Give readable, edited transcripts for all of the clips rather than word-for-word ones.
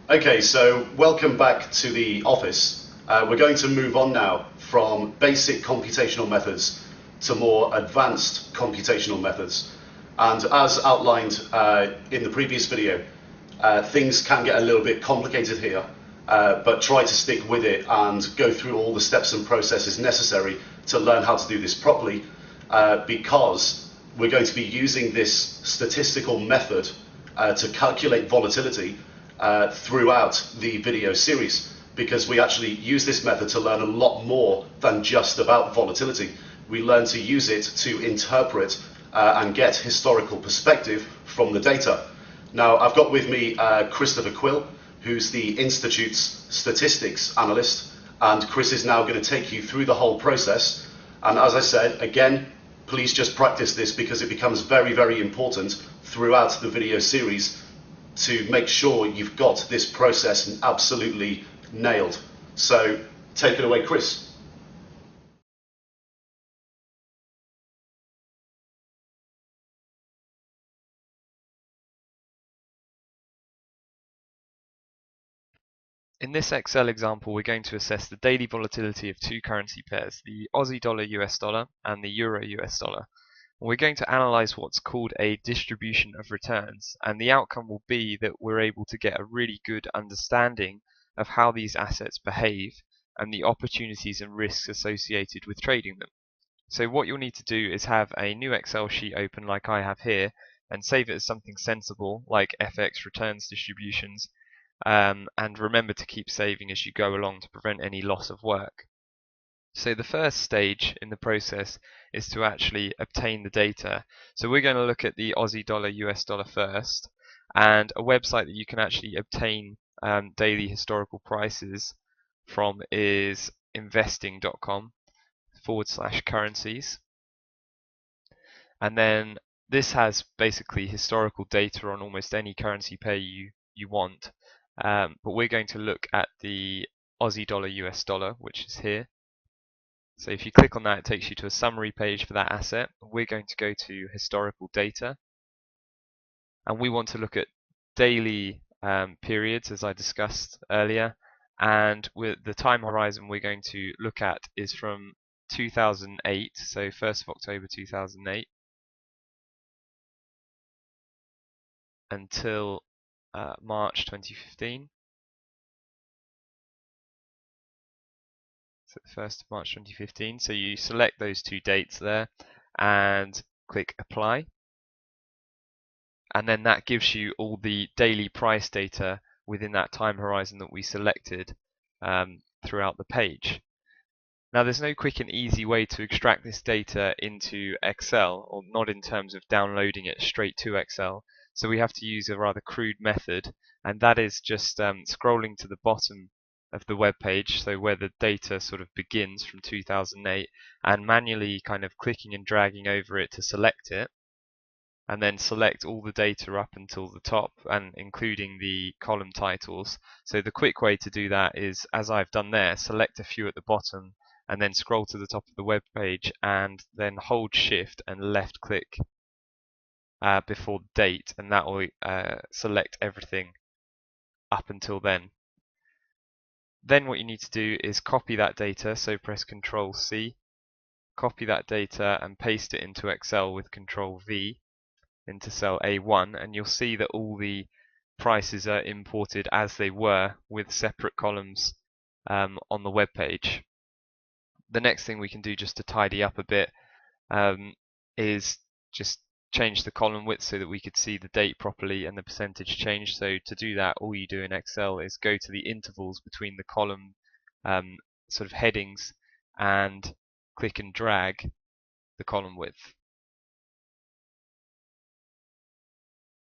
Okay, so welcome back to the office. We're going to move on now from basic computational methods to more advanced computational methods. And as outlined in the previous video, things can get a little bit complicated here, but try to stick with it and go through all the steps and processes necessary to learn how to do this properly, because we're going to be using this statistical method to calculate volatility throughout the video series, because we actually use this method to learn a lot more than just about volatility. We learn to use it to interpret and get historical perspective from the data. Now, I've got with me Christopher Quill, who's the Institute's statistics analyst, and Chris is now going to take you through the whole process. And as I said, again, please just practice this because it becomes very, very important throughout the video series to make sure you've got this process absolutely nailed. So take it away, Chris. In this Excel example, we're going to assess the daily volatility of two currency pairs, the Aussie dollar US dollar and the Euro US dollar. We're going to analyze what's called a distribution of returns, and the outcome will be that we're able to get a really good understanding of how these assets behave and the opportunities and risks associated with trading them. So what you'll need to do is have a new Excel sheet open like I have here and save it as something sensible like FX returns distributions, and remember to keep saving as you go along to prevent any loss of work. So the first stage in the process is to actually obtain the data. So we're going to look at the Aussie dollar US dollar first, and a website that you can actually obtain daily historical prices from is investing.com/currencies. And then this has basically historical data on almost any currency pair you want. But we're going to look at the Aussie dollar US dollar, which is here. So if you click on that, it takes you to a summary page for that asset. We're going to go to historical data, and we want to look at daily periods, as I discussed earlier. And with the time horizon we're going to look at is from 2008, so 1st of October 2008, until March 2015. So the 1st of March 2015. So you select those two dates there and click apply. And then that gives you all the daily price data within that time horizon that we selected throughout the page. Now there's no quick and easy way to extract this data into Excel, or not in terms of downloading it straight to Excel. So we have to use a rather crude method, and that is just scrolling to the bottom of the web page, so where the data sort of begins from 2008, and manually kind of clicking and dragging over it to select it, and then select all the data up until the top, and including the column titles. So the quick way to do that is, as I've done there, select a few at the bottom and then scroll to the top of the web page and then hold shift and left click before date, and that will select everything up until then. Then what you need to do is copy that data, so press Control C, copy that data and paste it into Excel with Control V into cell A1, and you'll see that all the prices are imported as they were with separate columns on the web page. The next thing we can do just to tidy up a bit is just change the column width so that we could see the date properly and the percentage change. So to do that, all you do in Excel is go to the intervals between the column sort of headings and click and drag the column width.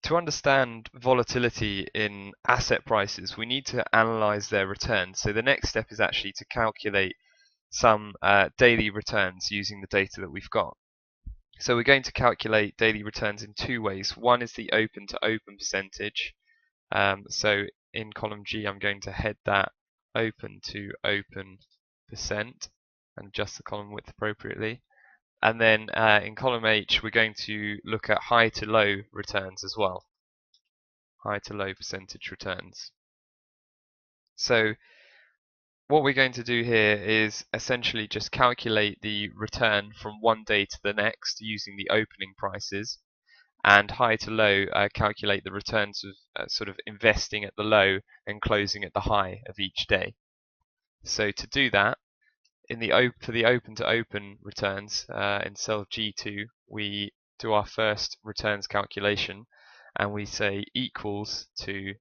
To understand volatility in asset prices, we need to analyze their returns. So the next step is actually to calculate some daily returns using the data that we've got. So we're going to calculate daily returns in two ways. One is the open to open percentage. So in column G, I'm going to head that open to open percent and adjust the column width appropriately. And then in column H, we're going to look at high to low returns as well. High to low percentage returns. So what we're going to do here is essentially just calculate the return from one day to the next using the opening prices, and high to low calculate the returns of sort of investing at the low and closing at the high of each day. So to do that, for the open to open returns in cell G2, we do our first returns calculation, and we say equals to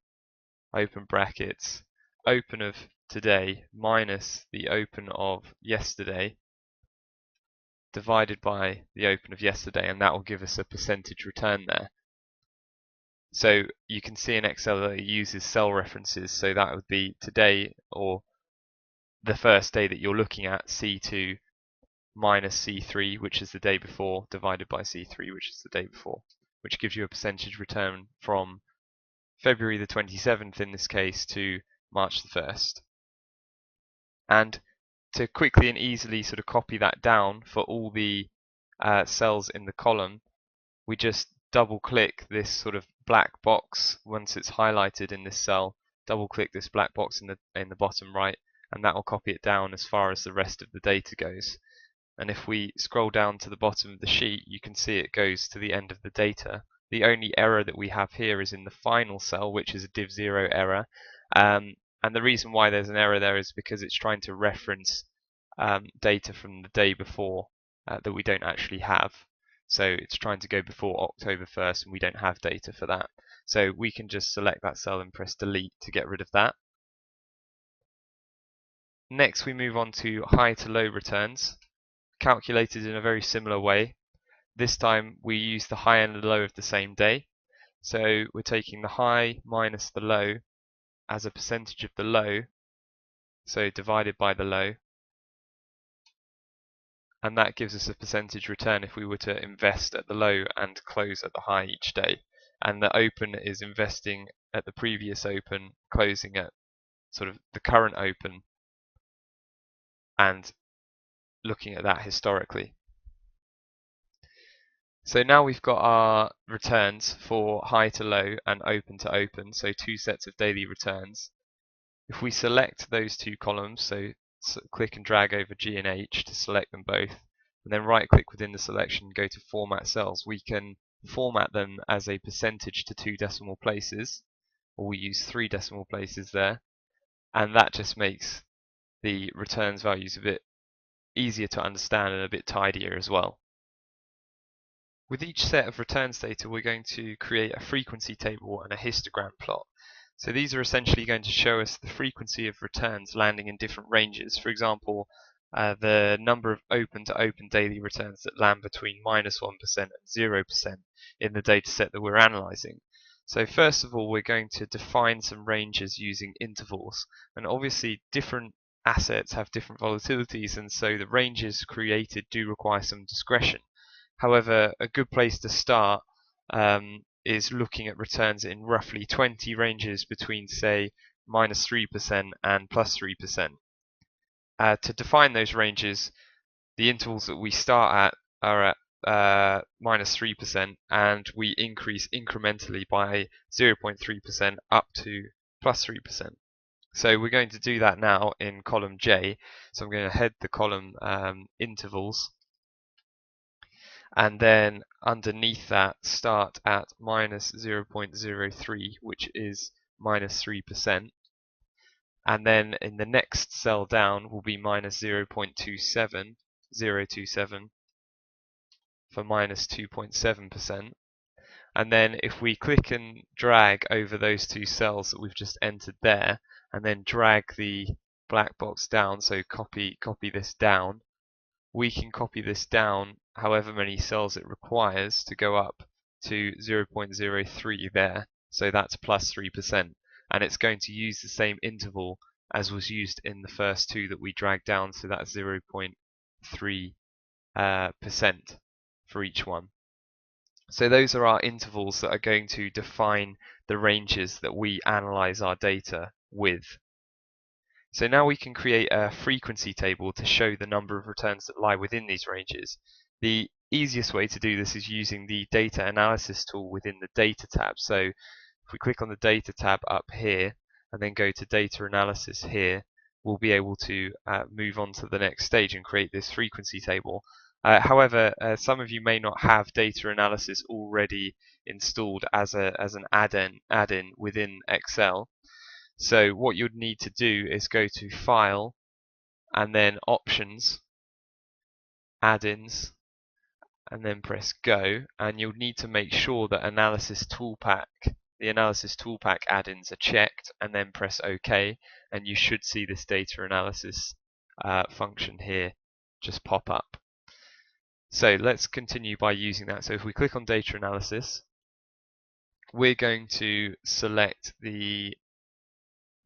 open brackets open of today minus the open of yesterday divided by the open of yesterday, and that will give us a percentage return there. So you can see in Excel that it uses cell references, so that would be today, or the first day that you're looking at, C2 minus C3, which is the day before, divided by C3, which is the day before, which gives you a percentage return from February the 27th in this case to March the 1st. And to quickly and easily sort of copy that down for all the cells in the column, we just double click this sort of black box once it's highlighted in this cell. Double click this black box in the bottom right, and that will copy it down as far as the rest of the data goes. And if we scroll down to the bottom of the sheet, you can see it goes to the end of the data. The only error that we have here is in the final cell, which is a div0 error. And the reason why there's an error there is because it's trying to reference data from the day before that we don't actually have. So it's trying to go before October 1st, and we don't have data for that. So we can just select that cell and press delete to get rid of that. Next, we move on to high to low returns, calculated in a very similar way. This time we use the high and the low of the same day. So we're taking the high minus the low as a percentage of the low, so divided by the low, and that gives us a percentage return if we were to invest at the low and close at the high each day. And the open is investing at the previous open, closing at sort of the current open, and looking at that historically. So now we've got our returns for high to low and open to open, so two sets of daily returns. If we select those two columns, so click and drag over G and H to select them both, and then right click within the selection and go to format cells, we can format them as a percentage to 2 decimal places, or we use 3 decimal places there, and that just makes the returns values a bit easier to understand and a bit tidier as well. With each set of returns data, we're going to create a frequency table and a histogram plot. So these are essentially going to show us the frequency of returns landing in different ranges. For example, the number of open to open daily returns that land between -1% and 0% in the data set that we're analyzing. So first of all, we're going to define some ranges using intervals. And obviously different assets have different volatilities, and so the ranges created do require some discretion. However, a good place to start is looking at returns in roughly 20 ranges between, say, -3% and +3%. To define those ranges, the intervals that we start at are at -3%, and we increase incrementally by 0.3% up to +3%. So we're going to do that now in column J. So I'm going to head the column intervals, and then underneath that start at -0.03, which is -3%, and then in the next cell down will be -0.27 for -2.7%, and then if we click and drag over those two cells that we've just entered there, and then drag the black box down, so copy this down, we can copy this down however many cells it requires to go up to 0.03 there, so that's +3%, and it's going to use the same interval as was used in the first two that we dragged down, so that's 0.3% for each one. So those are our intervals that are going to define the ranges that we analyze our data with. So now we can create a frequency table to show the number of returns that lie within these ranges. The easiest way to do this is using the data analysis tool within the data tab. So if we click on the data tab up here, and then go to data analysis here, we'll be able to move on to the next stage and create this frequency table. However, some of you may not have data analysis already installed as an add-in within Excel. So what you'd need to do is go to File and then Options, Add-ins, and then press Go, and you'll need to make sure that the Analysis Toolpack add-ins are checked, and then press OK, and you should see this data analysis function here just pop up. So let's continue by using that. So if we click on data analysis, we're going to select the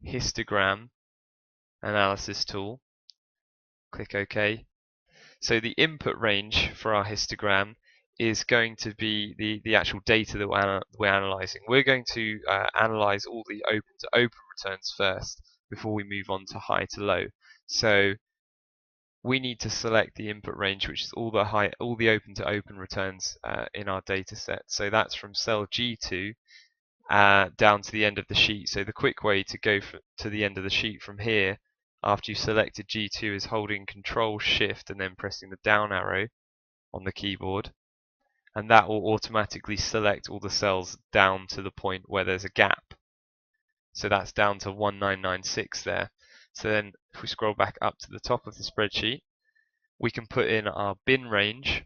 histogram analysis tool, click OK. So the input range for our histogram is going to be the actual data that we're analyzing. We're going to analyze all the open to open returns first before we move on to high to low. So we need to select the input range, which is all the open to open returns in our data set. So that's from cell G2 down to the end of the sheet. So the quick way to go to the end of the sheet from here, after you've selected G2, is holding Control Shift and then pressing the down arrow on the keyboard, and that will automatically select all the cells down to the point where there's a gap. So that's down to 1996 there. So then if we scroll back up to the top of the spreadsheet, we can put in our bin range.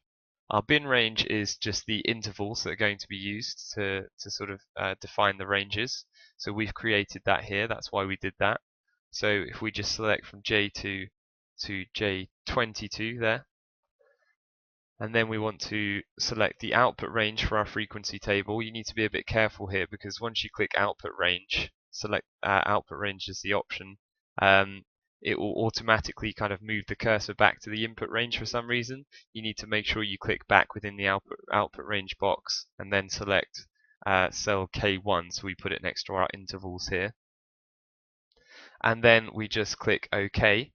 Our bin range is just the intervals that are going to be used to sort of define the ranges. So we've created that here, that's why we did that. So if we just select from J2 to J22 there, and then we want to select the output range for our frequency table. You need to be a bit careful here, because once you click output range, select output range as the option, it will automatically kind of move the cursor back to the input range for some reason. You need to make sure you click back within the output range box and then select cell K1, so we put it next to our intervals here. And then we just click OK,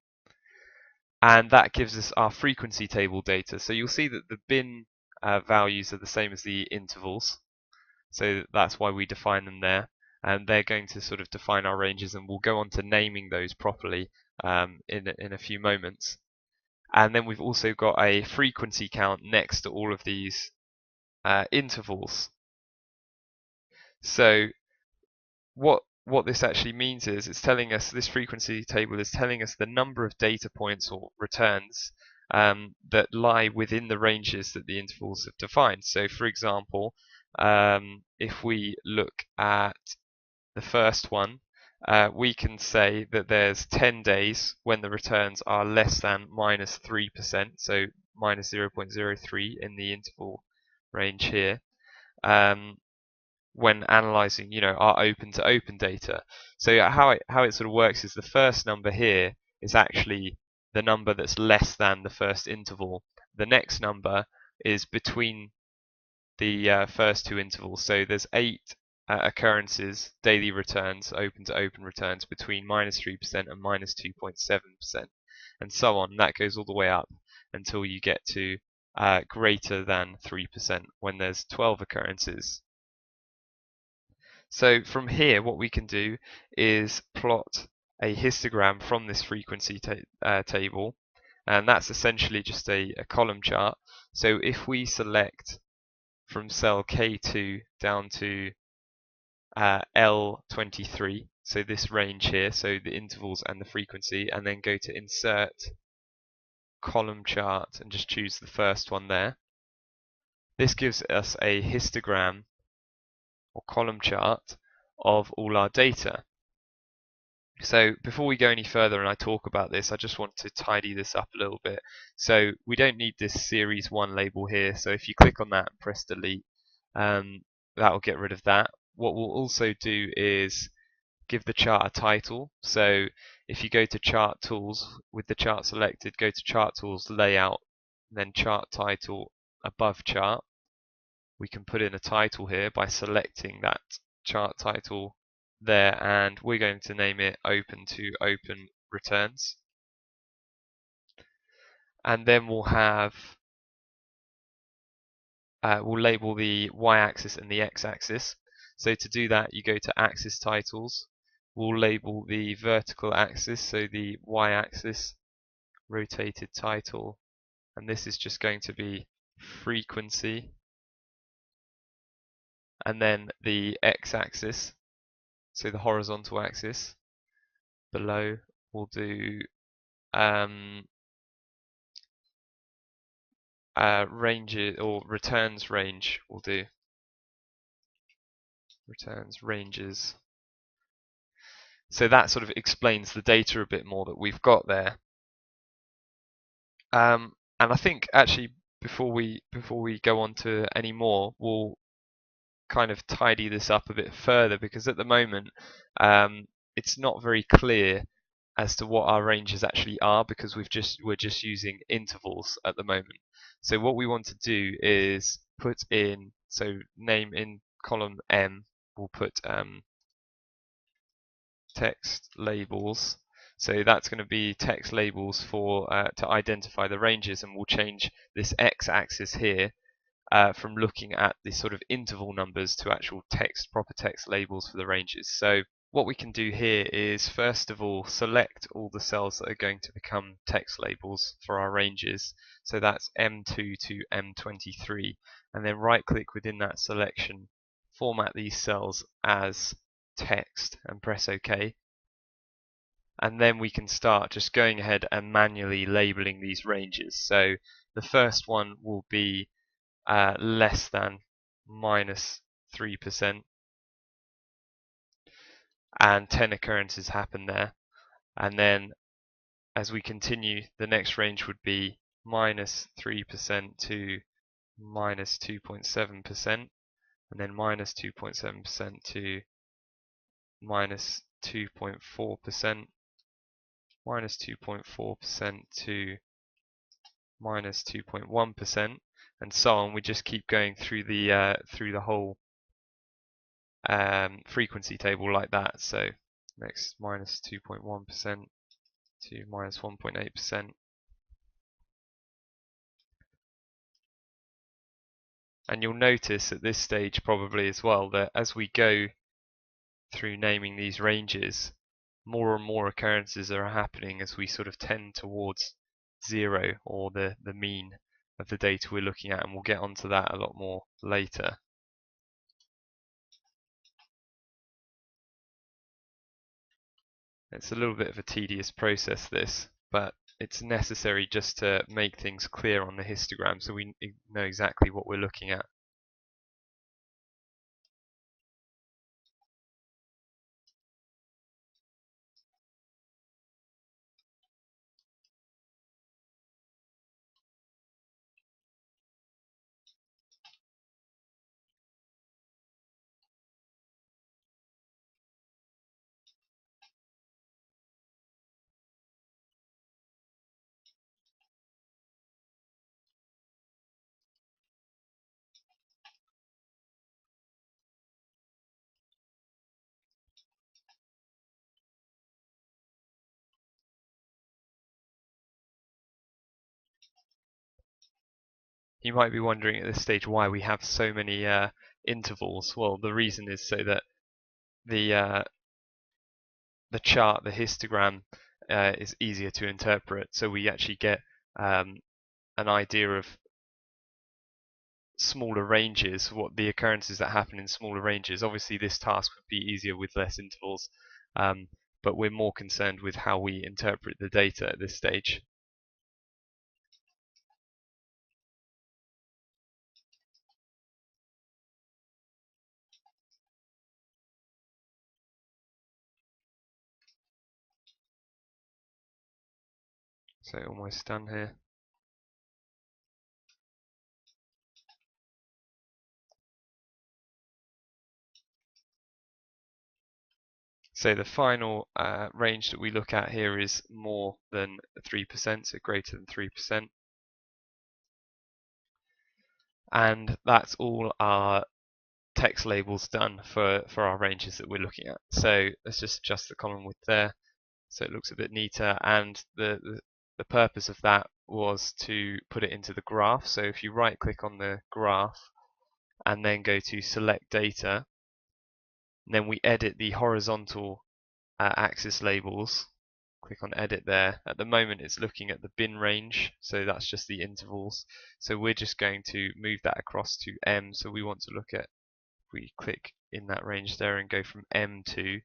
and that gives us our frequency table data. So you'll see that the bin values are the same as the intervals, so that's why we define them there, and they're going to sort of define our ranges, and we'll go on to naming those properly in a few moments. And then we've also got a frequency count next to all of these intervals. So what this actually means is it's telling us, this frequency table is telling us the number of data points or returns that lie within the ranges that the intervals have defined. So for example, if we look at the first one, we can say that there's 10 days when the returns are less than -3%, so minus 0.03 in the interval range here. When analyzing, our open to open data. So how it sort of works is the first number here is actually the number that's less than the first interval. The next number is between the first two intervals. So there's 8 occurrences, daily returns, open to open returns between -3% and -2.7%, and so on. That goes all the way up until you get to greater than 3% when there's 12 occurrences. So from here, what we can do is plot a histogram from this frequency table, and that's essentially just a column chart. So if we select from cell K2 down to L23, so this range here, so the intervals and the frequency, and then go to Insert, Column Chart, and just choose the first one there. This gives us a histogram or column chart of all our data. So before we go any further and I talk about this, I just want to tidy this up a little bit. So we don't need this series 1 label here, so if you click on that and press delete, that will get rid of that. What we'll also do is give the chart a title. So if you go to Chart Tools, with the chart selected, go to Chart Tools, Layout, then Chart Title above Chart. We can put in a title here by selecting that chart title there, and we're going to name it Open to Open Returns. And then we'll have we'll label the y-axis and the x-axis. So to do that, you go to Axis Titles, we'll label the vertical axis, so the y-axis, rotated title, and this is just going to be frequency, and then the x-axis, so the horizontal axis below, we'll do range or returns range. We'll do returns ranges. So that sort of explains the data a bit more that we've got there. And I think actually before we go on to any more, we'll kind of tidy this up a bit further, because at the moment it's not very clear as to what our ranges actually are, because we're just using intervals at the moment. So what we want to do is put in, so name in column M, we'll put text labels. So that's going to be text labels for to identify the ranges, and we'll change this x-axis here from looking at the sort of interval numbers to actual text, proper text labels for the ranges. So what we can do here is first of all select all the cells that are going to become text labels for our ranges. So that's M2 to M23, and then right click within that selection, format these cells as text and press OK. And then we can start just going ahead and manually labeling these ranges. So the first one will be less than -3%, and 10 occurrences happen there. And then as we continue, the next range would be -3% to -2.7%, and then -2.7% to -2.4%, -2.4% to -2.1%, and so on. We just keep going through the whole frequency table like that. So next -2.1% to -1.8%. And you'll notice at this stage probably as well that as we go through naming these ranges, more and more occurrences are happening as we sort of tend towards 0, or the mean of the data we're looking at, and we'll get onto that a lot more later. It's a little bit of a tedious process, this, but it's necessary just to make things clear on the histogram so we know exactly what we're looking at. You might be wondering at this stage why we have so many intervals. Well, the reason is so that the chart, the histogram, is easier to interpret. So we actually get an idea of smaller ranges, what the occurrences that happen in smaller ranges. Obviously, this task would be easier with less intervals, but we're more concerned with how we interpret the data at this stage. So almost done here. So the final range that we look at here is more than 3%, so greater than 3%. And that's all our text labels done for our ranges that we're looking at. So let's just adjust the column width there so it looks a bit neater, and the purpose of that was to put it into the graph. So if you right click on the graph and then go to select data, then we edit the horizontal axis labels. Click on edit there. At the moment it's looking at the bin range, so that's just the intervals. So we're just going to move that across to M. So we want to look at, if we click in that range there and go from M2,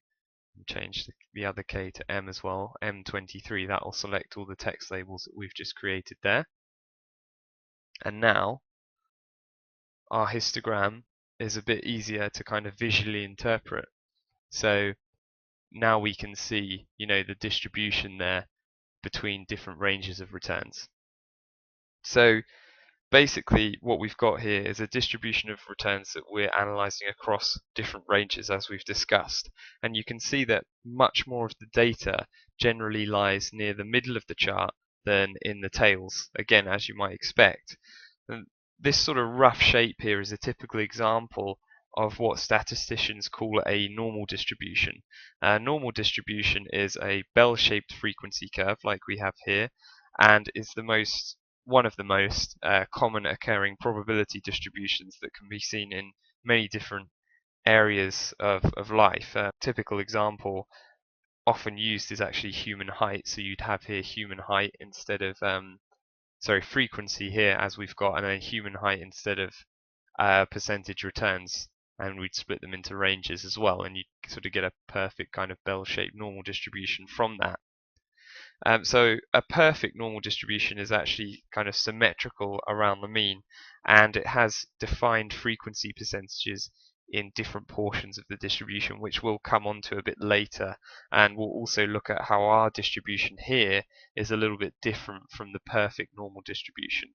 and change the other K to M as well, M23, that will select all the text labels that we've just created there. And now our histogram is a bit easier to kind of visually interpret. So now we can see, the distribution there between different ranges of returns. So basically what we've got here is a distribution of returns that we're analyzing across different ranges, as we've discussed. And you can see that much more of the data generally lies near the middle of the chart than in the tails, again, as you might expect. And this sort of rough shape here is a typical example of what statisticians call a normal distribution. A normal distribution is a bell-shaped frequency curve like we have here, and is one of the most common occurring probability distributions that can be seen in many different areas of life. A typical example often used is actually human height. So you'd have here human height instead of frequency here, as we've got, and then human height instead of percentage returns, and we'd split them into ranges as well, and you sort of get a perfect kind of bell-shaped normal distribution from that. So a perfect normal distribution is actually kind of symmetrical around the mean, and it has defined frequency percentages in different portions of the distribution, which we'll come on to a bit later, and we'll also look at how our distribution here is a little bit different from the perfect normal distribution.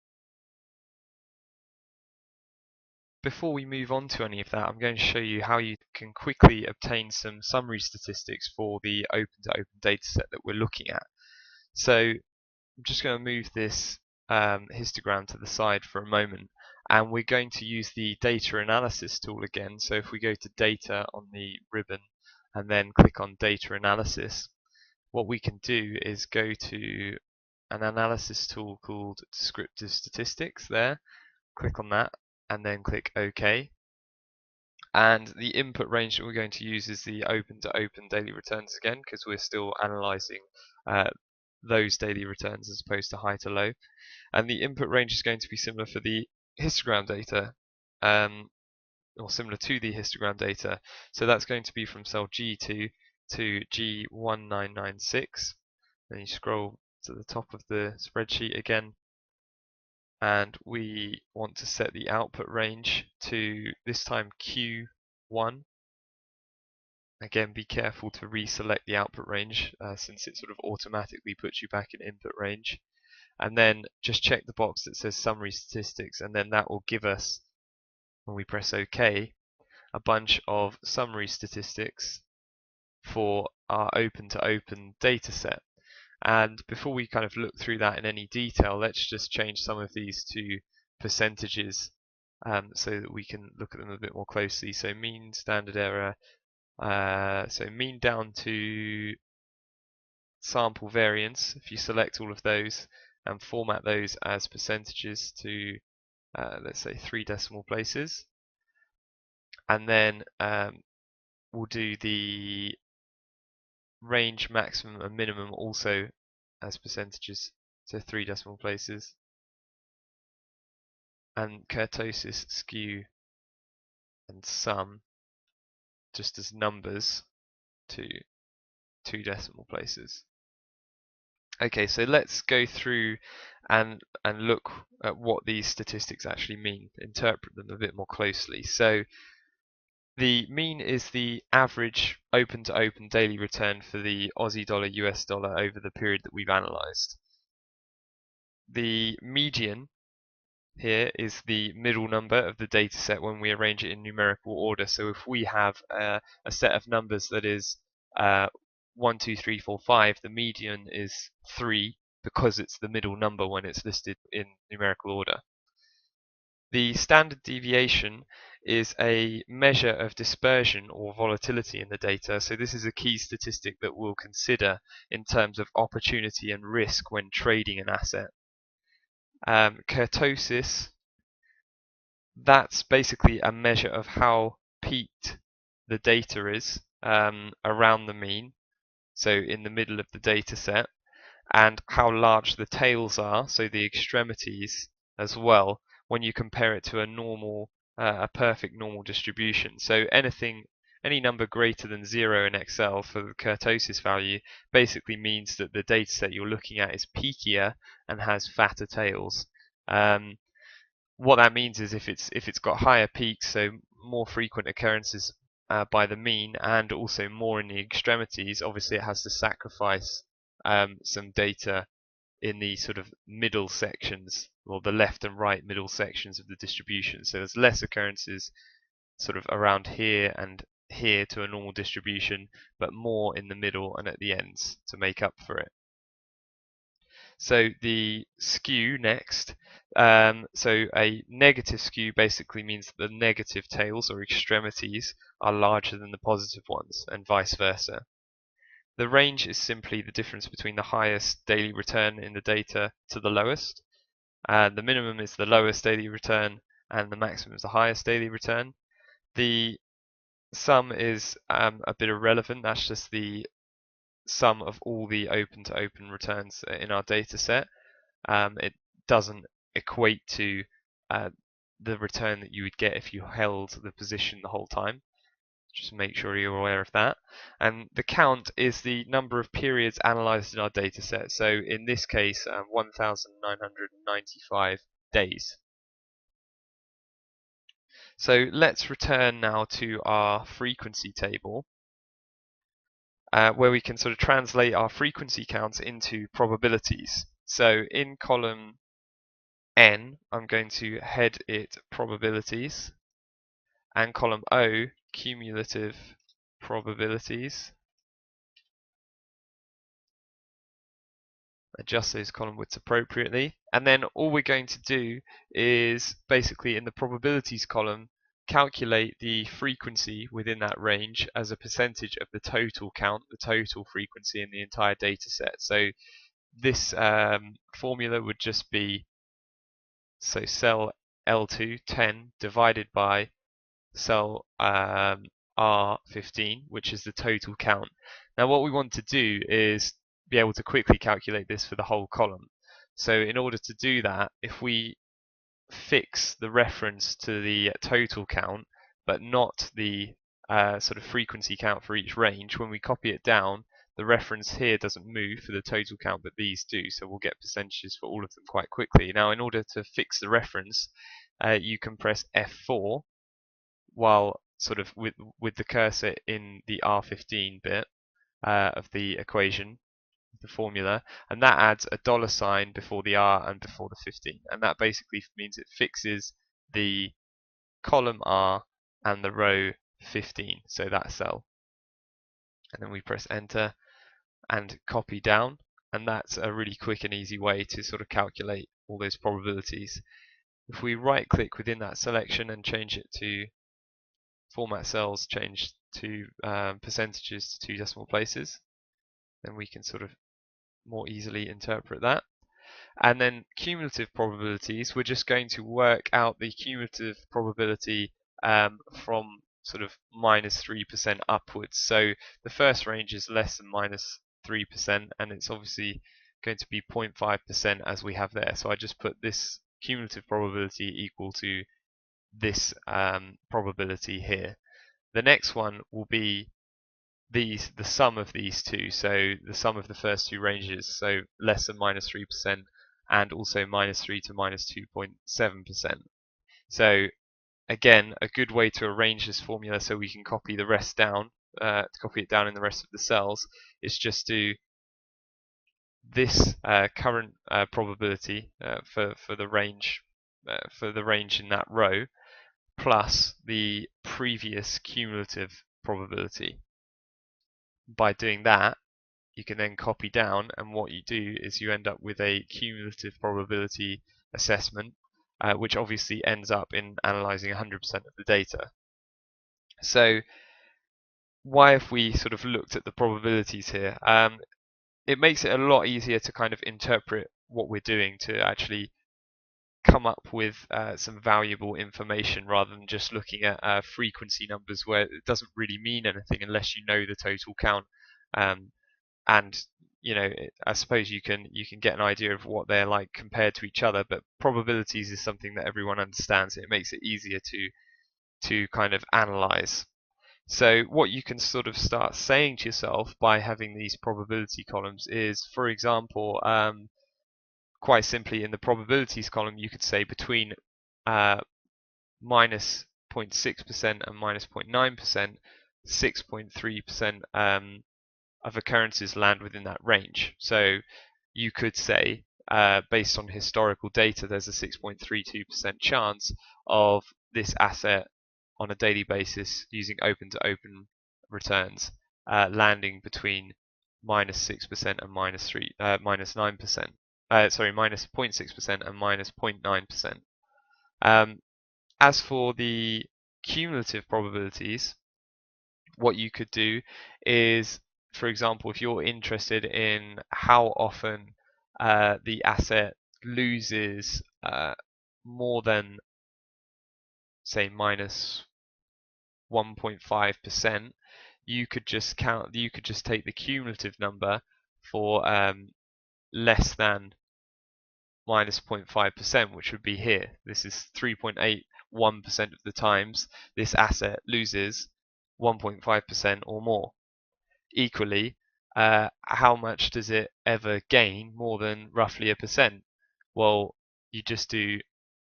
Before we move on to any of that, I'm going to show you how you can quickly obtain some summary statistics for the open-to-open dataset that we're looking at. So I'm just going to move this histogram to the side for a moment, and we're going to use the data analysis tool again. So if we go to data on the ribbon and then click on data analysis, what we can do is go to an analysis tool called descriptive statistics there, click on that and then click OK. And the input range that we're going to use is the open to open daily returns again, because we're still analyzing those daily returns as opposed to high to low. And the input range is going to be similar for the histogram data, or similar to the histogram data. So that's going to be from cell G2 to G1996. Then you scroll to the top of the spreadsheet again, and we want to set the output range to this time Q1. Again, be careful to reselect the output range since it sort of automatically puts you back in input range. And then just check the box that says summary statistics, and then that will give us, when we press OK, a bunch of summary statistics for our open to open data set. And before we kind of look through that in any detail, let's just change some of these to percentages so that we can look at them a bit more closely. So mean, standard error, so mean down to sample variance, if you select all of those and format those as percentages to let's say 3 decimal places, and then we'll do the range maximum and minimum also as percentages to 3 decimal places, and kurtosis, skew and sum just as numbers to 2 decimal places. Okay, so let's go through and look at what these statistics actually mean, interpret them a bit more closely. So the mean is the average open-to-open daily return for the Aussie dollar, US dollar over the period that we've analysed. The median here is the middle number of the data set when we arrange it in numerical order. So if we have a set of numbers that is 1, 2, 3, 4, 5, the median is 3 because it's the middle number when it's listed in numerical order. The standard deviation is a measure of dispersion or volatility in the data. So this is a key statistic that we'll consider in terms of opportunity and risk when trading an asset. Kurtosis, that's basically a measure of how peaked the data is around the mean. so in the middle of the data set, and how large the tails are, so the extremities as well, when you compare it to a normal, a perfect normal distribution. So any number greater than 0 in Excel for the kurtosis value basically means that the data set you're looking at is peakier and has fatter tails. What that means is if it's got higher peaks, so more frequent occurrences by the mean, and also more in the extremities, obviously it has to sacrifice some data in the sort of middle sections, or the left and right middle sections of the distribution. So there's less occurrences sort of around here and here to a normal distribution, but more in the middle and at the ends to make up for it. So the skew next. So a negative skew basically means that the negative tails or extremities are larger than the positive ones, and vice versa. The range is simply the difference between the highest daily return in the data to the lowest. The minimum is the lowest daily return, and the maximum is the highest daily return. The sum is a bit irrelevant. That's just the sum of all the open-to-open returns in our data set. It doesn't equate to the return that you would get if you held the position the whole time. Just make sure you're aware of that. And the count is the number of periods analyzed in our data set. So in this case, 1,995 days. So let's return now to our frequency table, where we can sort of translate our frequency counts into probabilities. So in column N, I'm going to head it probabilities, and column O, cumulative probabilities. Adjust those column widths appropriately, and then all we're going to do is basically in the probabilities column calculate the frequency within that range as a percentage of the total count, the total frequency in the entire data set. So this formula would just be, so cell L2 10 divided by cell R15, which is the total count. Now what we want to do is be able to quickly calculate this for the whole column. So in order to do that, if we fix the reference to the total count, but not the sort of frequency count for each range, when we copy it down, the reference here doesn't move for the total count, but these do. So we'll get percentages for all of them quite quickly. Now, in order to fix the reference, you can press F4 while sort of with the cursor in the R15 bit of the equation, the formula, and that adds a $sign before the R and before the 15, and that basically means it fixes the column R and the row 15, so that cell. And then we press enter and copy down, and that's a really quick and easy way to sort of calculate all those probabilities. If we right click within that selection and change it to format cells, change to percentages to 2 decimal places, then we can sort of more easily interpret that. And then cumulative probabilities, we're just going to work out the cumulative probability from sort of -3% upwards. So the first range is less than -3%, and it's obviously going to be 0.5% as we have there. So I just put this cumulative probability equal to this probability here. The next one will be the sum of these two, so the sum of the first two ranges, so less than -3% and also -3 to -2.7%. So again, a good way to arrange this formula so we can copy the rest down, copy it down in the rest of the cells, is just do this current probability for the range in that row plus the previous cumulative probability. By doing that, you can then copy down, and what you do is you end up with a cumulative probability assessment, which obviously ends up in analyzing 100% of the data. So why have we sort of looked at the probabilities here? It makes it a lot easier to kind of interpret what we're doing, to actually come up with some valuable information rather than just looking at frequency numbers where it doesn't really mean anything unless you know the total count. and I suppose you can get an idea of what they're like compared to each other, but probabilities is something that everyone understands. It makes it easier to kind of analyze. So what you can sort of start saying to yourself by having these probability columns is, for example, quite simply in the probabilities column, you could say between minus 0.6% and minus 0.9%, 6.3% of occurrences land within that range. So you could say, based on historical data, there's a 6.32% chance of this asset on a daily basis using open-to-open returns landing between minus 6% and minus 9%. Sorry, minus 0.6% and minus 0.9%. As for the cumulative probabilities, what you could do is, for example, if you're interested in how often the asset loses more than, say, minus 1.5%, you could just take the cumulative number for less than minus 0.5%, which would be here. This is 3.81% of the times this asset loses 1.5% or more. Equally, how much does it ever gain more than roughly a percent? Well, you just do,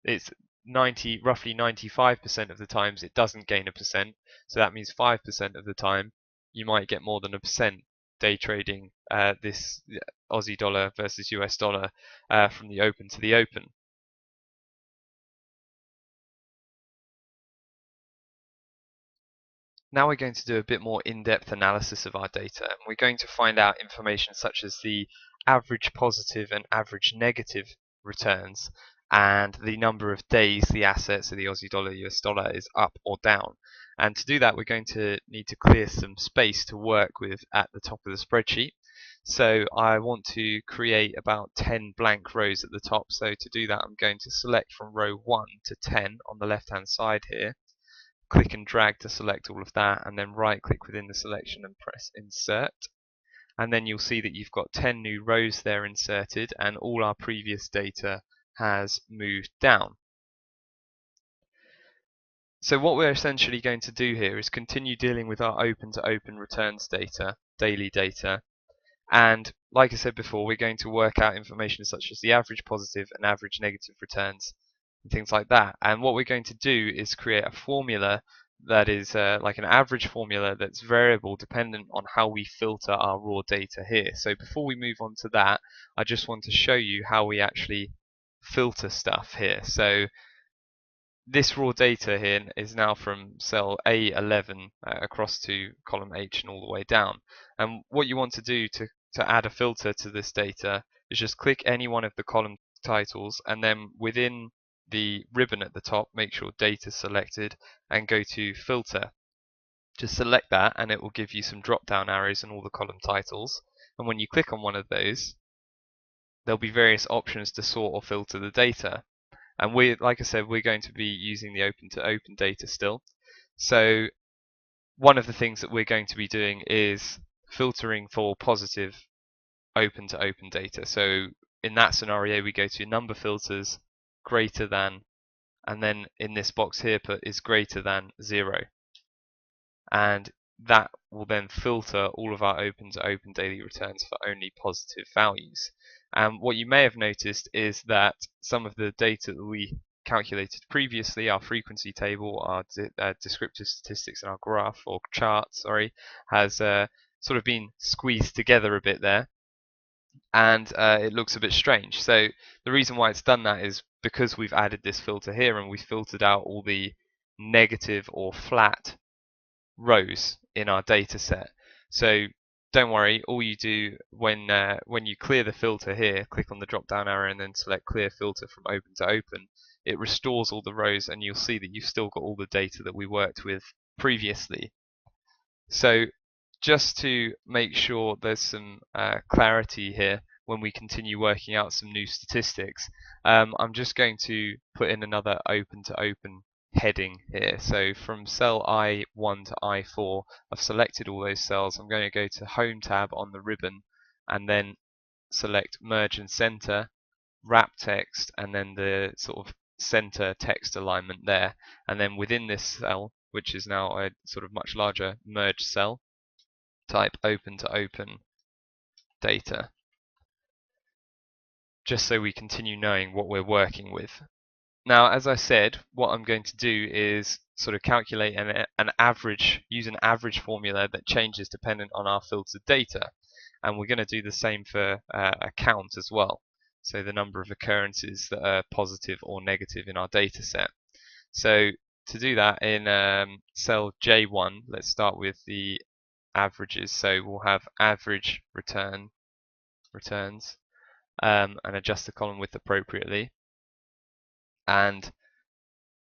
it's roughly 95% of the times it doesn't gain a percent, so that means 5% of the time you might get more than a percent day trading this Aussie dollar versus US dollar from the open to the open. Now we're going to do a bit more in-depth analysis of our data, and we're going to find out information such as the average positive and average negative returns, and the number of days the assets of the Aussie dollar US dollar is up or down. And to do that, we're going to need to clear some space to work with at the top of the spreadsheet. So I want to create about 10 blank rows at the top. So to do that, I'm going to select from row 1 to 10 on the left hand side here, click and drag to select all of that, and then right click within the selection and press insert. And then you'll see that you've got 10 new rows there inserted, and all our previous data has moved down. So what we're essentially going to do here is continue dealing with our open-to-open returns data, daily data, and like I said before, we're going to work out information such as the average positive and average negative returns and things like that. And what we're going to do is create a formula that is like an average formula that's variable dependent on how we filter our raw data here. So before we move on to that, I just want to show you how we actually filter stuff here. So this raw data here is now from cell A11 across to column H and all the way down. And what you want to do to add a filter to this data is just click any one of the column titles, and then within the ribbon at the top, make sure data is selected and go to filter. Just select that and it will give you some drop down arrows and all the column titles. And when you click on one of those, there'll be various options to sort or filter the data. And like I said, we're going to be using the open to open data still. So one of the things that we're going to be doing is filtering for positive open to open data. So in that scenario, we go to number filters, greater than, and then in this box here put is greater than 0. And that will then filter all of our open to open daily returns for only positive values. And what you may have noticed is that some of the data that we calculated previously, our frequency table, our descriptive statistics, and our graph or chart, sorry, has sort of been squeezed together a bit there, and it looks a bit strange. So the reason why it's done that is because we've added this filter here, and we've filtered out all the negative or flat rows in our data set. So don't worry, all you do when you clear the filter here, click on the drop down arrow and then select clear filter from open to open, it restores all the rows and you'll see that you've still got all the data that we worked with previously. So just to make sure there's some clarity here when we continue working out some new statistics, I'm just going to put in another open to open heading here. So from cell I1 to I4, I've selected all those cells. I'm going to go to Home tab on the ribbon and then select merge and center, wrap text, and then the sort of center text alignment there. And then within this cell, which is now a sort of much larger merge cell, type open to open data, just so we continue knowing what we're working with. Now, as I said, what I'm going to do is sort of calculate an average, use an average formula that changes dependent on our filtered data. And we're going to do the same for a count as well. So the number of occurrences that are positive or negative in our data set. So to do that in cell J1, let's start with the averages. So we'll have average returns and adjust the column width appropriately. And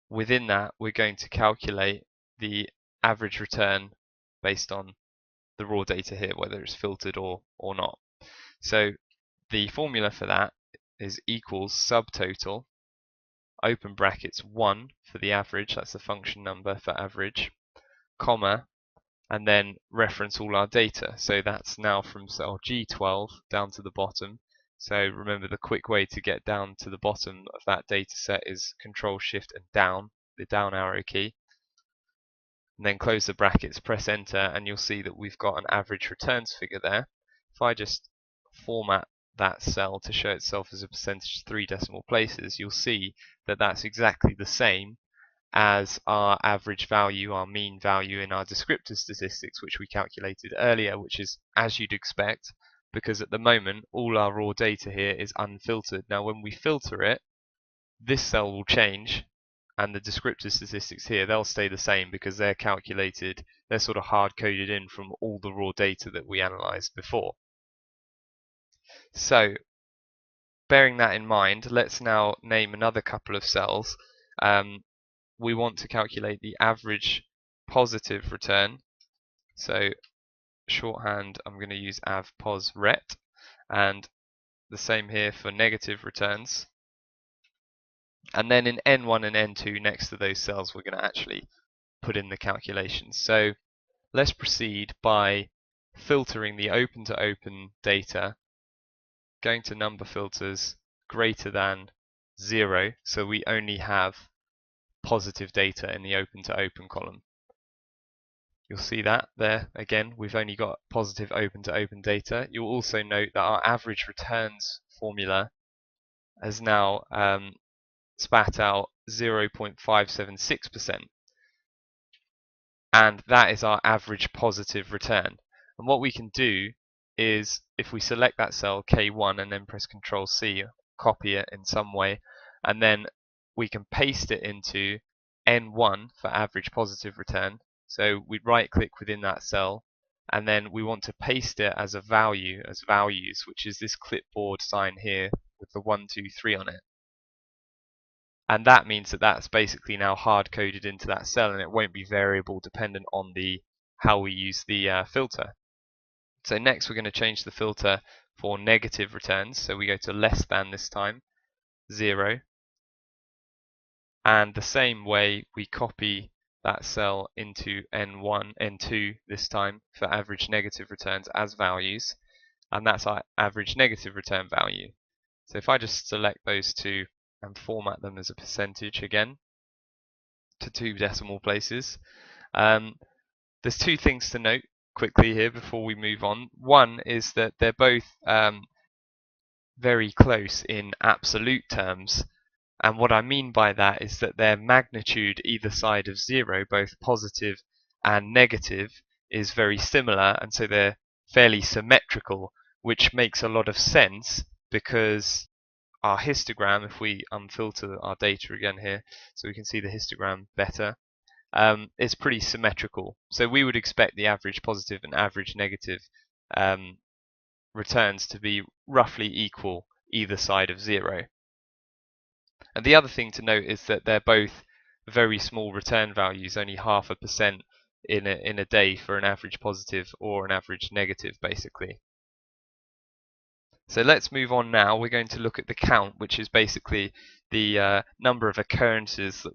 within that, we're going to calculate the average return based on the raw data here, whether it's filtered or not. So the formula for that is equals subtotal, open brackets 1 for the average, that's the function number for average, comma, and then reference all our data. So that's now from cell G12 down to the bottom. So remember, the quick way to get down to the bottom of that data set is Control Shift and down, the down arrow key. And then close the brackets, press enter, and you'll see that we've got an average returns figure there. If I just format that cell to show itself as a percentage 3 decimal places, you'll see that that's exactly the same as our average value, our mean value in our descriptor statistics, which we calculated earlier, which is as you'd expect, because at the moment all our raw data here is unfiltered. Now when we filter it, this cell will change, and the descriptor statistics here, they'll stay the same because they're calculated, they're sort of hard coded in from all the raw data that we analyzed before. So bearing that in mind, let's now name another couple of cells. We want to calculate the average positive return. So shorthand, I'm going to use avposret, and the same here for negative returns. And then in N1 and N2, next to those cells, we're going to actually put in the calculations. So let's proceed by filtering the open to open data, going to number filters greater than 0, so we only have positive data in the open to open column. You'll see that there again, we've only got positive open to open data. You'll also note that our average returns formula has now spat out 0.576%, and that is our average positive return. And what we can do is, if we select that cell K1 and then press Ctrl C, copy it in some way, and then we can paste it into N1 for average positive return. So we right click within that cell, and then we want to paste it as a value, as values, which is this clipboard sign here with the 1, 2, 3 on it. And that means that that's basically now hard coded into that cell, and it won't be variable dependent on how we use the filter. So next we're going to change the filter for negative returns. So we go to less than this time, 0. And the same way we copy that cell into N1, N2 this time for average negative returns as values, and that's our average negative return value. So if I just select those two and format them as a percentage again to 2 decimal places, there's 2 things to note quickly here before we move on. One is that they're both very close in absolute terms. And what I mean by that is that their magnitude either side of 0, both positive and negative, is very similar, and so they're fairly symmetrical, which makes a lot of sense because our histogram, if we unfilter our data again here so we can see the histogram better, is pretty symmetrical. So we would expect the average positive and average negative returns to be roughly equal either side of 0. And the other thing to note is that they're both very small return values, only 0.5% in a day for an average positive or an average negative, basically. So let's move on now. We're going to look at the count, which is basically the number of occurrences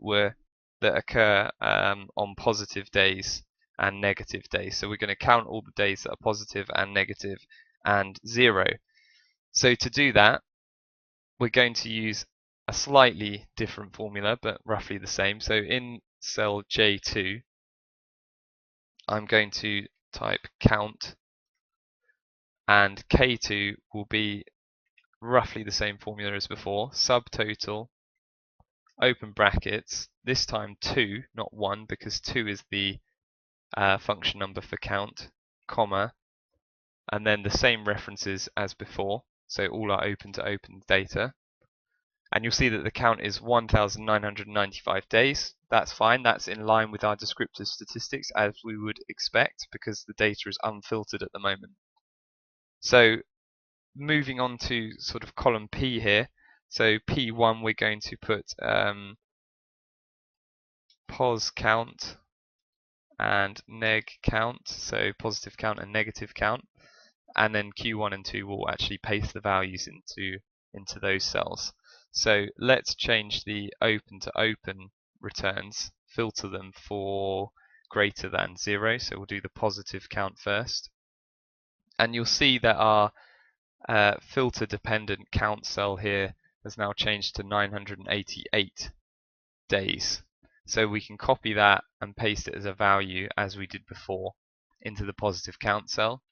that occur on positive days and negative days. So we're going to count all the days that are positive and negative, and 0. So to do that, we're going to use a slightly different formula, but roughly the same. So in cell J2, I'm going to type count, and K2 will be roughly the same formula as before, subtotal, open brackets, this time 2, not 1, because 2 is the function number for count, comma, and then the same references as before, so all are open to open data. And you'll see that the count is 1,995 days. That's fine, that's in line with our descriptive statistics as we would expect, because the data is unfiltered at the moment. So moving on to sort of column P here, so P1 we're going to put pos count and neg count, so positive count and negative count, and then Q1 and 2 will actually paste the values into those cells. So let's change the open to open returns, filter them for greater than 0, so we'll do the positive count first. And you'll see that our filter dependent count cell here has now changed to 988 days. So we can copy that and paste it as a value as we did before into the positive count cell.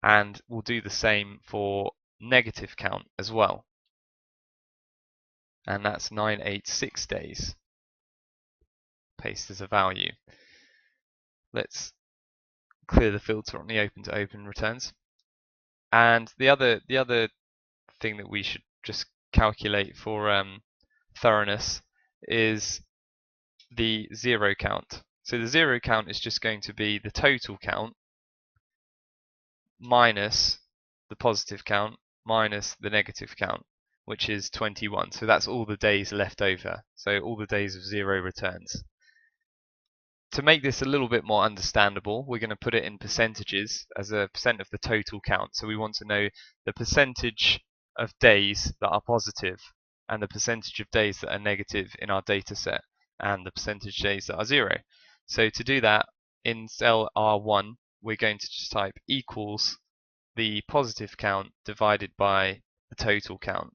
And we'll do the same for negative count as well. And that's 986 days. Paste as a value. Let's clear the filter on the open to open returns. And the other thing that we should just calculate for thoroughness is the 0 count. So the 0 count is just going to be the total count minus the positive count minus the negative count, which is 21. So that's all the days left over. So all the days of 0 returns. To make this a little bit more understandable, we're going to put it in percentages as a percent of the total count. So we want to know the percentage of days that are positive and the percentage of days that are negative in our data set and the percentage days that are 0. So to do that, in cell R1, we're going to just type equals the positive count divided by the total count.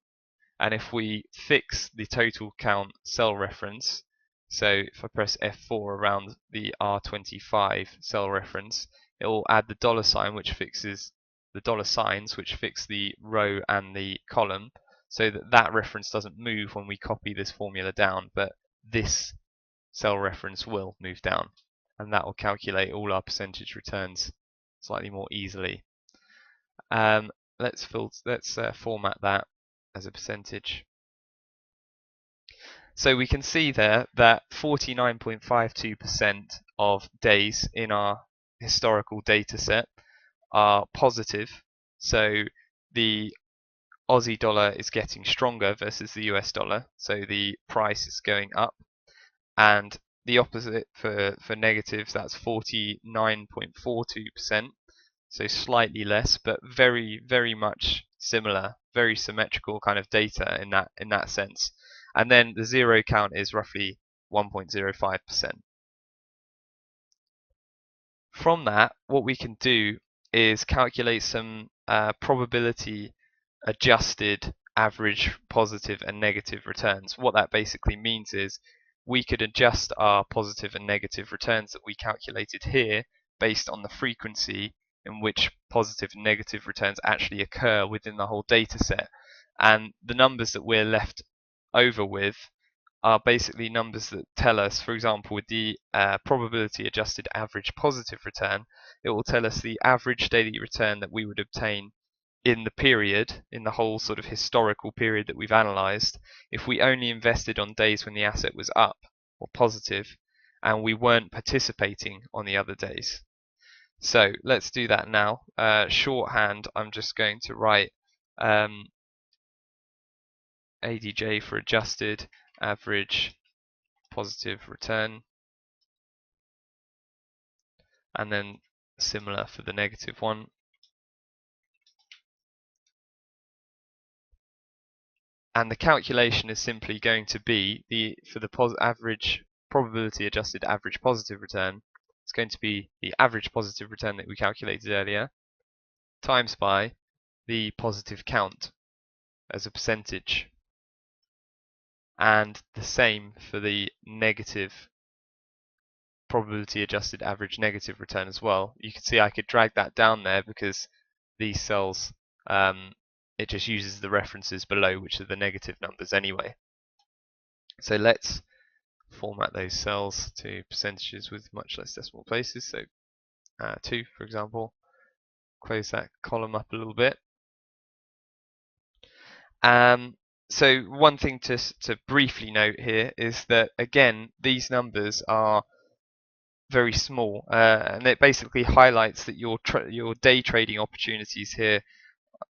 And if we fix the total count cell reference, so if I press F4 around the R25 cell reference, it will add the dollar sign which fixes the dollar signs which fix the row and the column, so that that reference doesn't move when we copy this formula down, but this cell reference will move down, and that will calculate all our percentage returns slightly more easily. Let's format that as a percentage. So we can see there that 49.52% of days in our historical data set are positive. So the Aussie dollar is getting stronger versus the US dollar, so the price is going up. And the opposite for negatives, that's 49.42%. So slightly less, but very, very much similar, very symmetrical kind of data in that sense. And then the 0 count is roughly 1.05%. From that, what we can do is calculate some probability adjusted average positive and negative returns. What that basically means is we could adjust our positive and negative returns that we calculated here based on the frequency in which positive and negative returns actually occur within the whole data set. And the numbers that we're left over with are basically numbers that tell us, for example, with the probability adjusted average positive return, it will tell us the average daily return that we would obtain in the period, in the whole sort of historical period that we've analysed, if we only invested on days when the asset was up or positive and we weren't participating on the other days. So let's do that now. Shorthand, I'm just going to write ADJ for adjusted average positive return, and then similar for the negative one. And the calculation is simply going to be for the average probability adjusted average positive return, it's going to be the average positive return that we calculated earlier times by the positive count as a percentage, and the same for the negative probability adjusted average negative return as well. You can see I could drag that down there because these cells, it just uses the references below, which are the negative numbers anyway. So let's format those cells to percentages with much less decimal places. So 2, for example. Close that column up a little bit. So one thing to briefly note here is that, again, these numbers are very small, and it basically highlights that your day trading opportunities here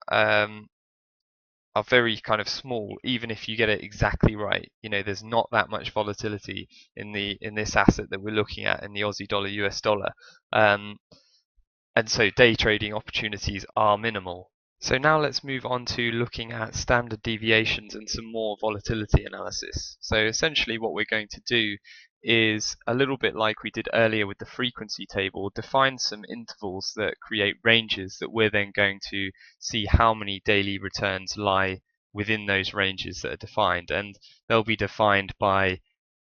are very kind of small, even if you get it exactly right. You know, there's not that much volatility in this asset that we're looking at, in the Aussie dollar US dollar, and so day trading opportunities are minimal. So now let's move on to looking at standard deviations and some more volatility analysis. So essentially what we're going to do is, a little bit like we did earlier with the frequency table, define some intervals that create ranges that we're then going to see how many daily returns lie within those ranges that are defined, and they'll be defined by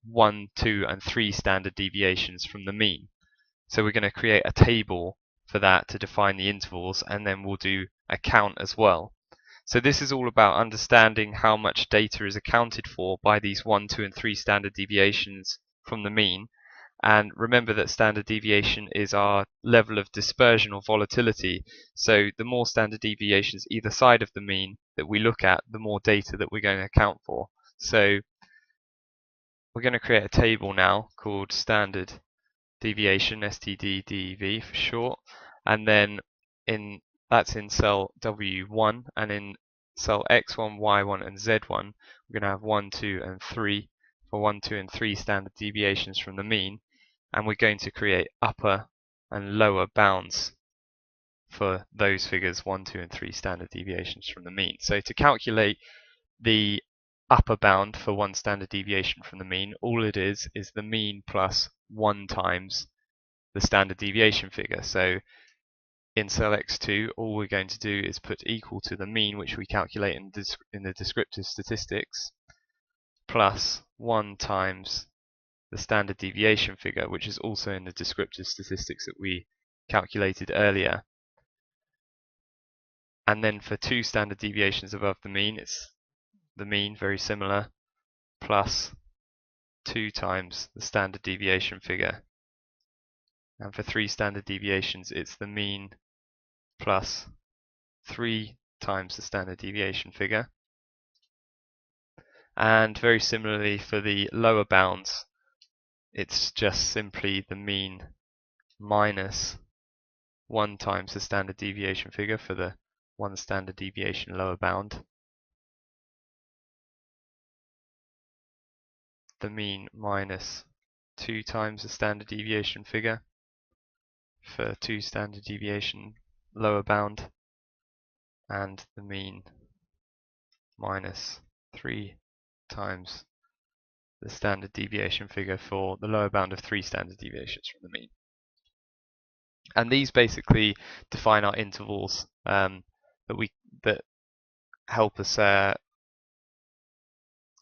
1, 2 and 3 standard deviations from the mean. So we're going to create a table for that to define the intervals, and then we'll do a count as well. So this is all about understanding how much data is accounted for by these 1, 2 and 3 standard deviations from the mean. And remember that standard deviation is our level of dispersion or volatility. So the more standard deviations either side of the mean that we look at, the more data that we're going to account for. So we're going to create a table now called standard deviation, STDDV for short, and then that's in cell W1, and in cell X1, Y1 and Z1 we're going to have 1, 2 and 3 for 1, 2 and 3 standard deviations from the mean, and we're going to create upper and lower bounds for those figures, 1, 2 and 3 standard deviations from the mean. So to calculate the upper bound for one standard deviation from the mean, all it is the mean plus 1 times the standard deviation figure. So in cell X2, all we're going to do is put equal to the mean, which we calculate in the descriptive statistics, plus 1 times the standard deviation figure, which is also in the descriptive statistics that we calculated earlier. And then for 2 standard deviations above the mean, it's the mean, very similar, plus 2 times the standard deviation figure. And for 3 standard deviations, it's the mean plus 3 times the standard deviation figure. And very similarly for the lower bounds, it's just simply the mean minus 1 times the standard deviation figure for the 1 standard deviation lower bound. The mean minus 2 times the standard deviation figure for 2 standard deviation lower bound, and the mean minus 3 times the standard deviation figure for the lower bound of 3 standard deviations from the mean. And these basically define our intervals that help us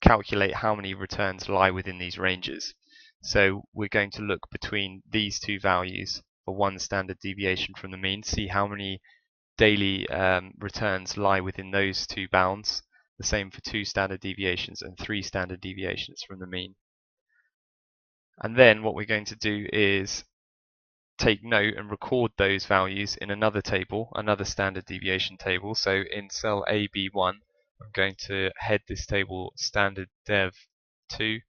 calculate how many returns lie within these ranges. So we're going to look between these two values for 1 standard deviation from the mean, see how many daily returns lie within those 2 bounds. The same for 2 standard deviations and 3 standard deviations from the mean. And then what we're going to do is take note and record those values in another table, another standard deviation table. So in cell AB1, I'm going to head this table standard dev 2,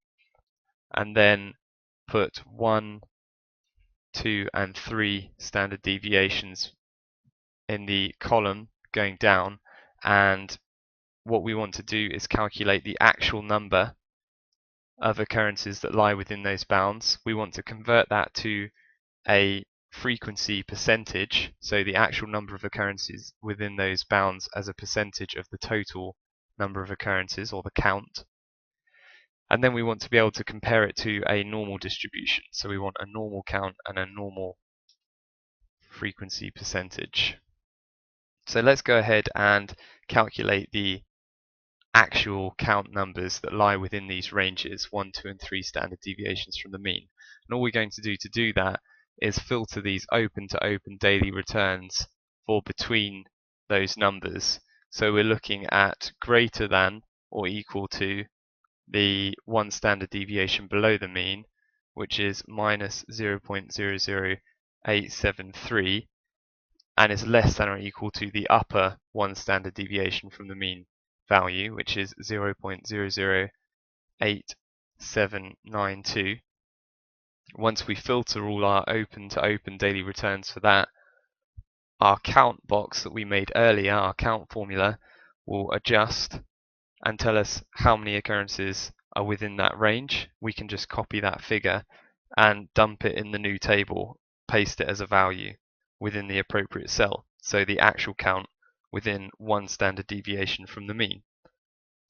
and then put 1, 2 and 3 standard deviations in the column going down, and what we want to do is calculate the actual number of occurrences that lie within those bounds. We want to convert that to a frequency percentage, so the actual number of occurrences within those bounds as a percentage of the total number of occurrences, or the count. And then we want to be able to compare it to a normal distribution. So we want a normal count and a normal frequency percentage. So let's go ahead and calculate the actual count numbers that lie within these ranges, 1, 2, and 3 standard deviations from the mean. And all we're going to do that is filter these open to open daily returns for between those numbers. So we're looking at greater than or equal to the 1 standard deviation below the mean, which is minus 0.00873, and is less than or equal to the upper 1 standard deviation from the mean value, which is 0.008792. Once we filter all our open to open daily returns for that, our count box that we made earlier, our count formula, will adjust and tell us how many occurrences are within that range. We can just copy that figure and dump it in the new table, paste it as a value within the appropriate cell. So the actual count within 1 standard deviation from the mean.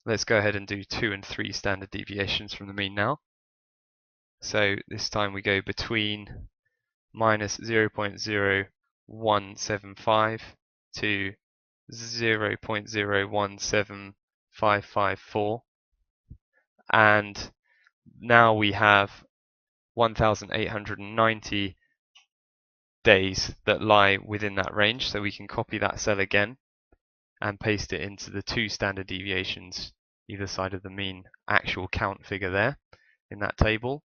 Let's go ahead and do 2 and 3 standard deviations from the mean now. So this time we go between minus 0.0175 to 0.017554, and now we have 1,890 days that lie within that range, so we can copy that cell again and paste it into the 2 standard deviations either side of the mean actual count figure there in that table.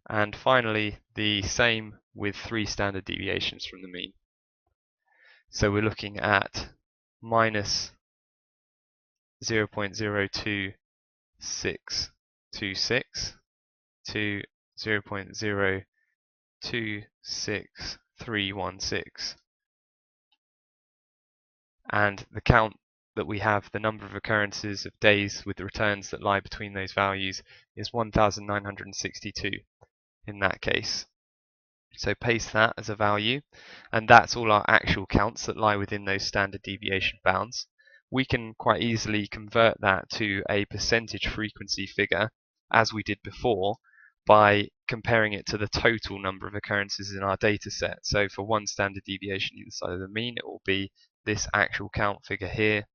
And finally the same with 3 standard deviations from the mean. So we're looking at minus 0.02626 to 0.026316, and the count that we have, the number of occurrences of days with the returns that lie between those values, is 1962 in that case. So paste that as a value, and that's all our actual counts that lie within those standard deviation bounds. We can quite easily convert that to a percentage frequency figure, as we did before, by comparing it to the total number of occurrences in our data set. So for 1 standard deviation either side of the mean, it will be this actual count figure here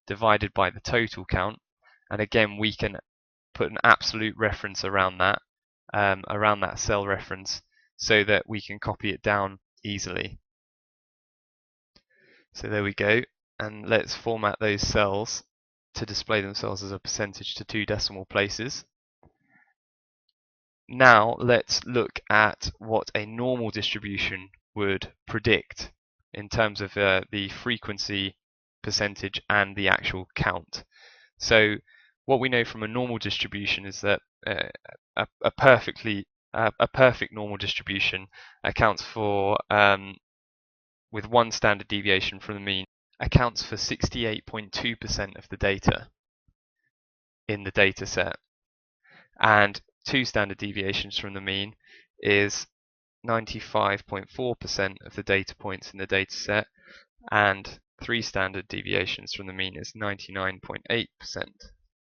divided by the total count. And again, we can put an absolute reference around that cell reference, so that we can copy it down easily. So there we go, and let's format those cells to display themselves as a percentage to 2 decimal places. Now let's look at what a normal distribution would predict in terms of the frequency, percentage, and the actual count. So what we know from a normal distribution is that a perfect normal distribution accounts for, with 1 standard deviation from the mean, accounts for 68.2% of the data in the data set, and 2 standard deviations from the mean is 95.4% of the data points in the data set, and 3 standard deviations from the mean is 99.8%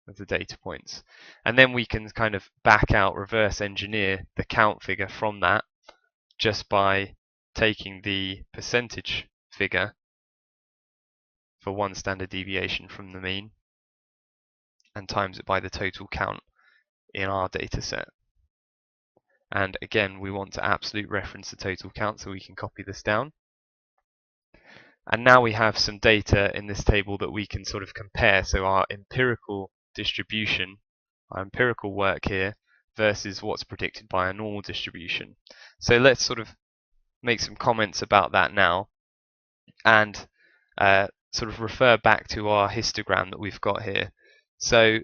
of the data points. And then we can kind of back out, reverse engineer the count figure from that just by taking the percentage figure for 1 standard deviation from the mean and times it by the total count in our data set. And again, we want to absolute reference the total count, so we can copy this down. And now we have some data in this table that we can sort of compare. So our empirical distribution, our empirical work here, versus what's predicted by a normal distribution. So let's sort of make some comments about that now, and sort of refer back to our histogram that we've got here. So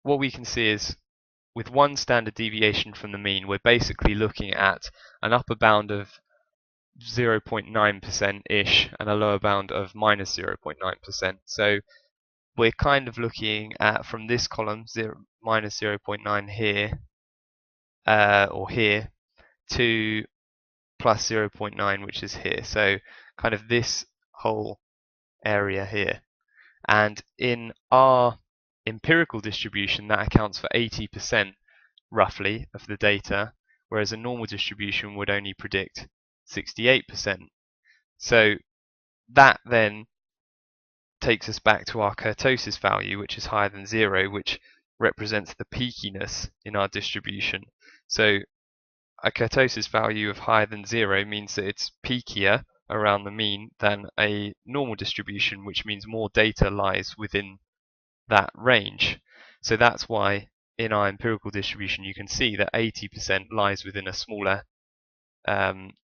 what we can see is, with 1 standard deviation from the mean, we're basically looking at an upper bound of 0.9%-ish and a lower bound of minus 0.9%. So we're kind of looking at, from this column, minus 0.9 here, or here, to plus 0.9, which is here. So kind of this whole area here. And in our empirical distribution, that accounts for 80% roughly of the data, whereas a normal distribution would only predict 68%. So that then takes us back to our kurtosis value, which is higher than 0, which represents the peakiness in our distribution. So a kurtosis value of higher than 0 means that it's peakier around the mean than a normal distribution, which means more data lies within that range. So that's why in our empirical distribution you can see that 80% lies within a smaller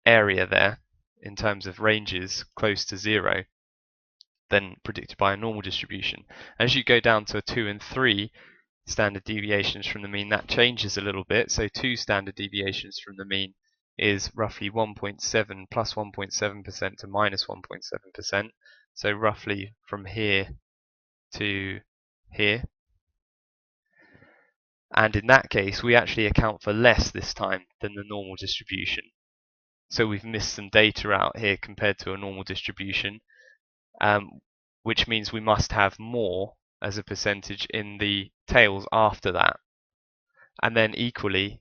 area there in terms of ranges close to 0 than predicted by a normal distribution. As you go down to 2 and 3 standard deviations from the mean, that changes a little bit. So 2 standard deviations from the mean is roughly 1.7 plus 1.7% to minus 1.7%. So roughly from here to here. And in that case, we actually account for less this time than the normal distribution. So we've missed some data out here compared to a normal distribution, which means we must have more as a percentage in the tails after that. And then equally,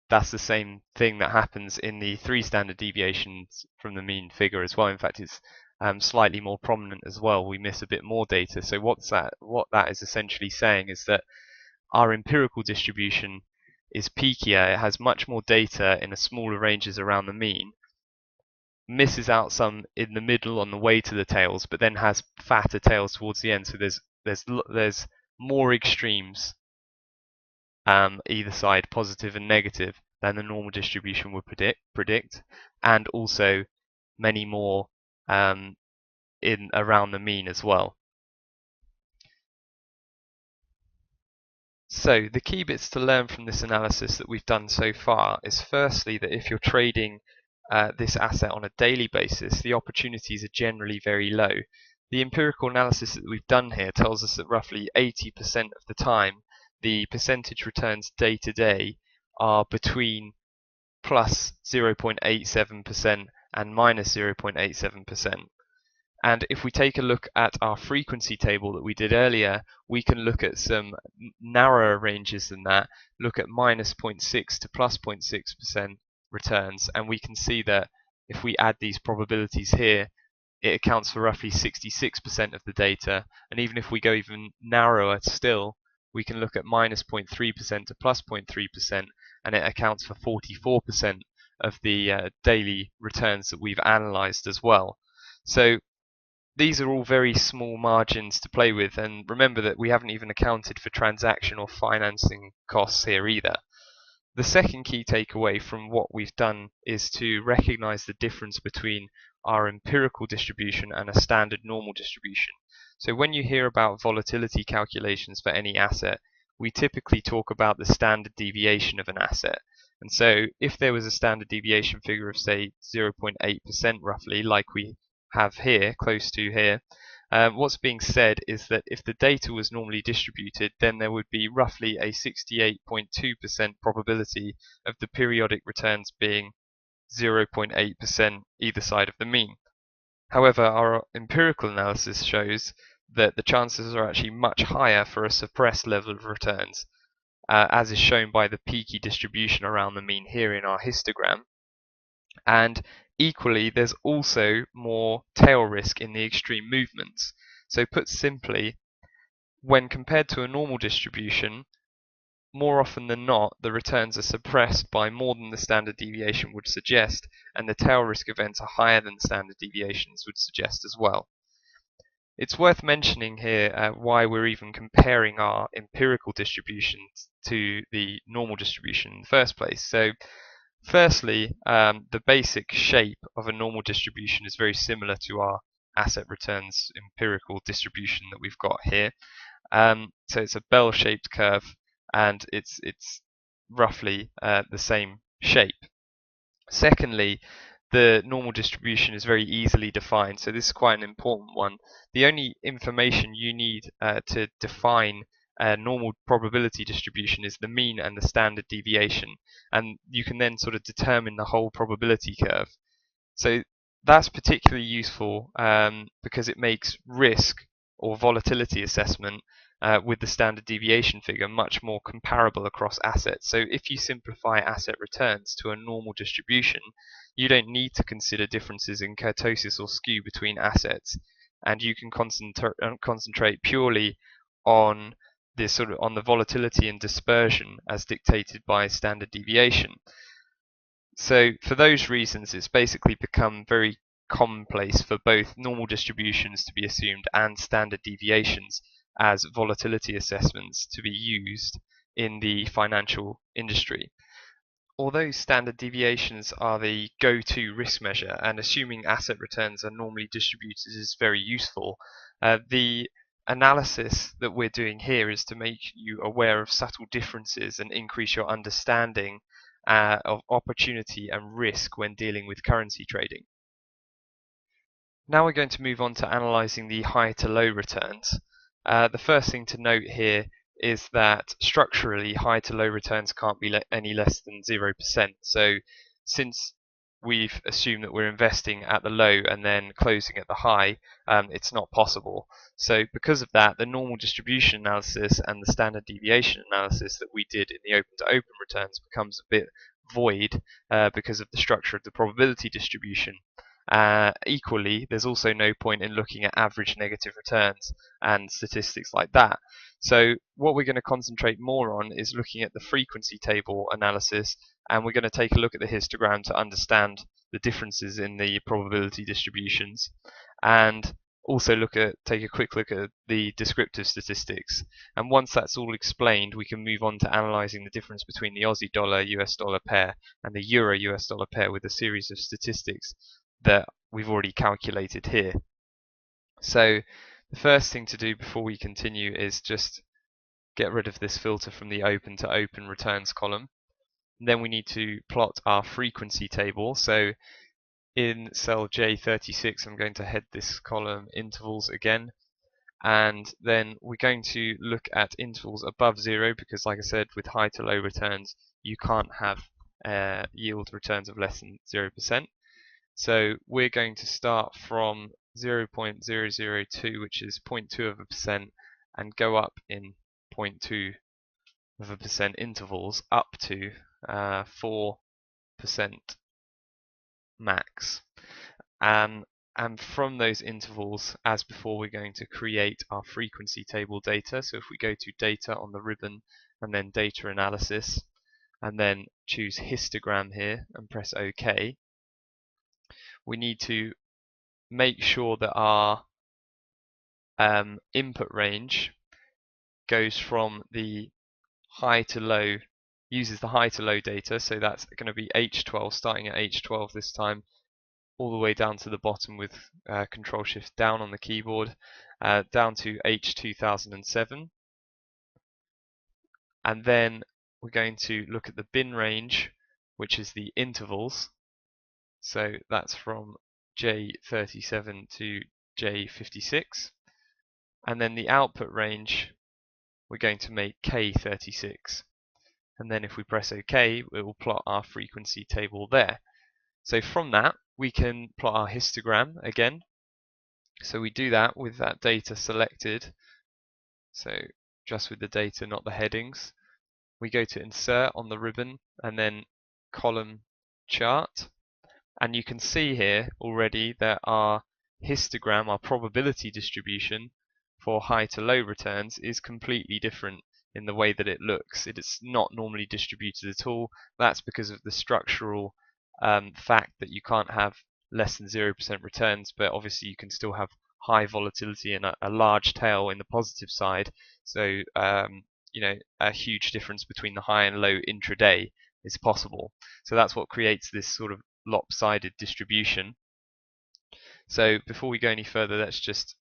that's the same thing that happens in the 3 standard deviations from the mean figure as well. In fact, it's slightly more prominent as well. We miss a bit more data. So what that is essentially saying is that our empirical distribution is peakier. It has much more data in a smaller ranges around the mean, misses out some in the middle on the way to the tails, but then has fatter tails towards the end. So there's more extremes either side, positive and negative, than the normal distribution would predict, and also many more in around the mean as well. So the key bits to learn from this analysis that we've done so far is firstly that if you're trading this asset on a daily basis, the opportunities are generally very low. The empirical analysis that we've done here tells us that roughly 80% of the time the percentage returns day to day are between plus 0.87% and minus 0.87%. And if we take a look at our frequency table that we did earlier, we can look at some narrower ranges than that, look at minus 0.6 to plus 0.6% returns, and we can see that if we add these probabilities here, it accounts for roughly 66% of the data. And even if we go even narrower still, we can look at minus 0.3% to plus 0.3%, and it accounts for 44% of the daily returns that we've analyzed as well. So these are all very small margins to play with, and remember that we haven't even accounted for transaction or financing costs here either. The second key takeaway from what we've done is to recognize the difference between our empirical distribution and a standard normal distribution. So when you hear about volatility calculations for any asset, we typically talk about the standard deviation of an asset. And so if there was a standard deviation figure of say 0.8% roughly, like we have here, close to here, what's being said is that if the data was normally distributed, then there would be roughly a 68.2% probability of the periodic returns being 0.8% either side of the mean. However, our empirical analysis shows that the chances are actually much higher for a suppressed level of returns, as is shown by the peaky distribution around the mean here in our histogram. And equally, there's also more tail risk in the extreme movements. So put simply, when compared to a normal distribution, more often than not, the returns are suppressed by more than the standard deviation would suggest, and the tail risk events are higher than standard deviations would suggest as well. It's worth mentioning here why we're even comparing our empirical distributions to the normal distribution in the first place. So firstly, the basic shape of a normal distribution is very similar to our asset returns empirical distribution that we've got here. So it's a bell-shaped curve, and it's roughly the same shape. Secondly, the normal distribution is very easily defined, so this is quite an important one. The only information you need to define a normal probability distribution is the mean and the standard deviation, and you can then sort of determine the whole probability curve. So that's particularly useful because it makes risk or volatility assessment with the standard deviation figure much more comparable across assets. So if you simplify asset returns to a normal distribution, you don't need to consider differences in kurtosis or skew between assets, and you can concentrate purely on this on the volatility and dispersion as dictated by standard deviation. So for those reasons, it's basically become very commonplace for both normal distributions to be assumed and standard deviations as volatility assessments to be used in the financial industry. Although standard deviations are the go-to risk measure and assuming asset returns are normally distributed is very useful, the analysis that we're doing here is to make you aware of subtle differences and increase your understanding of opportunity and risk when dealing with currency trading. Now we're going to move on to analysing the high to low returns. The first thing to note here is that structurally high to low returns can't be any less than 0%. So since we've assumed that we're investing at the low and then closing at the high, it's not possible. So because of that, the normal distribution analysis and the standard deviation analysis that we did in the open to open returns becomes a bit void because of the structure of the probability distribution. Equally, there's also no point in looking at average negative returns and statistics like that. So what we're going to concentrate more on is looking at the frequency table analysis, and we're going to take a look at the histogram to understand the differences in the probability distributions, and also take a quick look at the descriptive statistics. And once that's all explained, we can move on to analysing the difference between the Aussie dollar US dollar pair and the Euro US dollar pair with a series of statistics that we've already calculated here. So the first thing to do before we continue is just get rid of this filter from the open to open returns column. And then we need to plot our frequency table. So in cell J36, I'm going to head this column intervals again. And then we're going to look at intervals above 0 because, like I said, with high to low returns, you can't have yield returns of less than 0%. So we're going to start from 0.002, which is 0.2%, and go up in 0.2% intervals up to 4% max. And from those intervals, as before, we're going to create our frequency table data. So if we go to data on the ribbon and then data analysis, and then choose histogram here and press OK, we need to make sure that our input range goes from the high to low, uses the high to low data, so that's going to be H12, starting at H12 this time, all the way down to the bottom with Control Shift down on the keyboard, down to H2007. And then we're going to look at the bin range, which is the intervals. So that's from J37 to J56. And then the output range, we're going to make K36. And then if we press OK, it will plot our frequency table there. So from that, we can plot our histogram again. So we do that with that data selected. So just with the data, not the headings. We go to Insert on the ribbon and then Column Chart. And you can see here already that our histogram, our probability distribution for high to low returns is completely different in the way that it looks. It is not normally distributed at all. That's because of the structural fact that you can't have less than 0% returns, but obviously you can still have high volatility and a large tail in the positive side. So a huge difference between the high and low intraday is possible. So that's what creates this sort of lopsided distribution. So before we go any further, let's just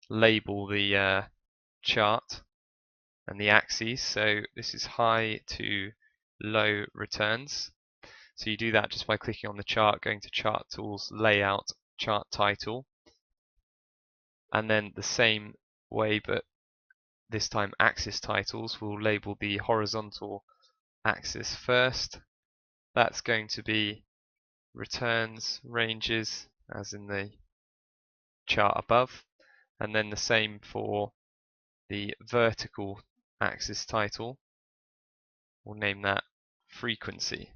label the chart and the axes. So this is high to low returns. So you do that just by clicking on the chart, going to Chart Tools, Layout, Chart Title, and then the same way, but this time axis titles, we'll label the horizontal axis first. That's going to be returns ranges, as in the chart above, and then the same for the vertical axis title, we'll name that frequency.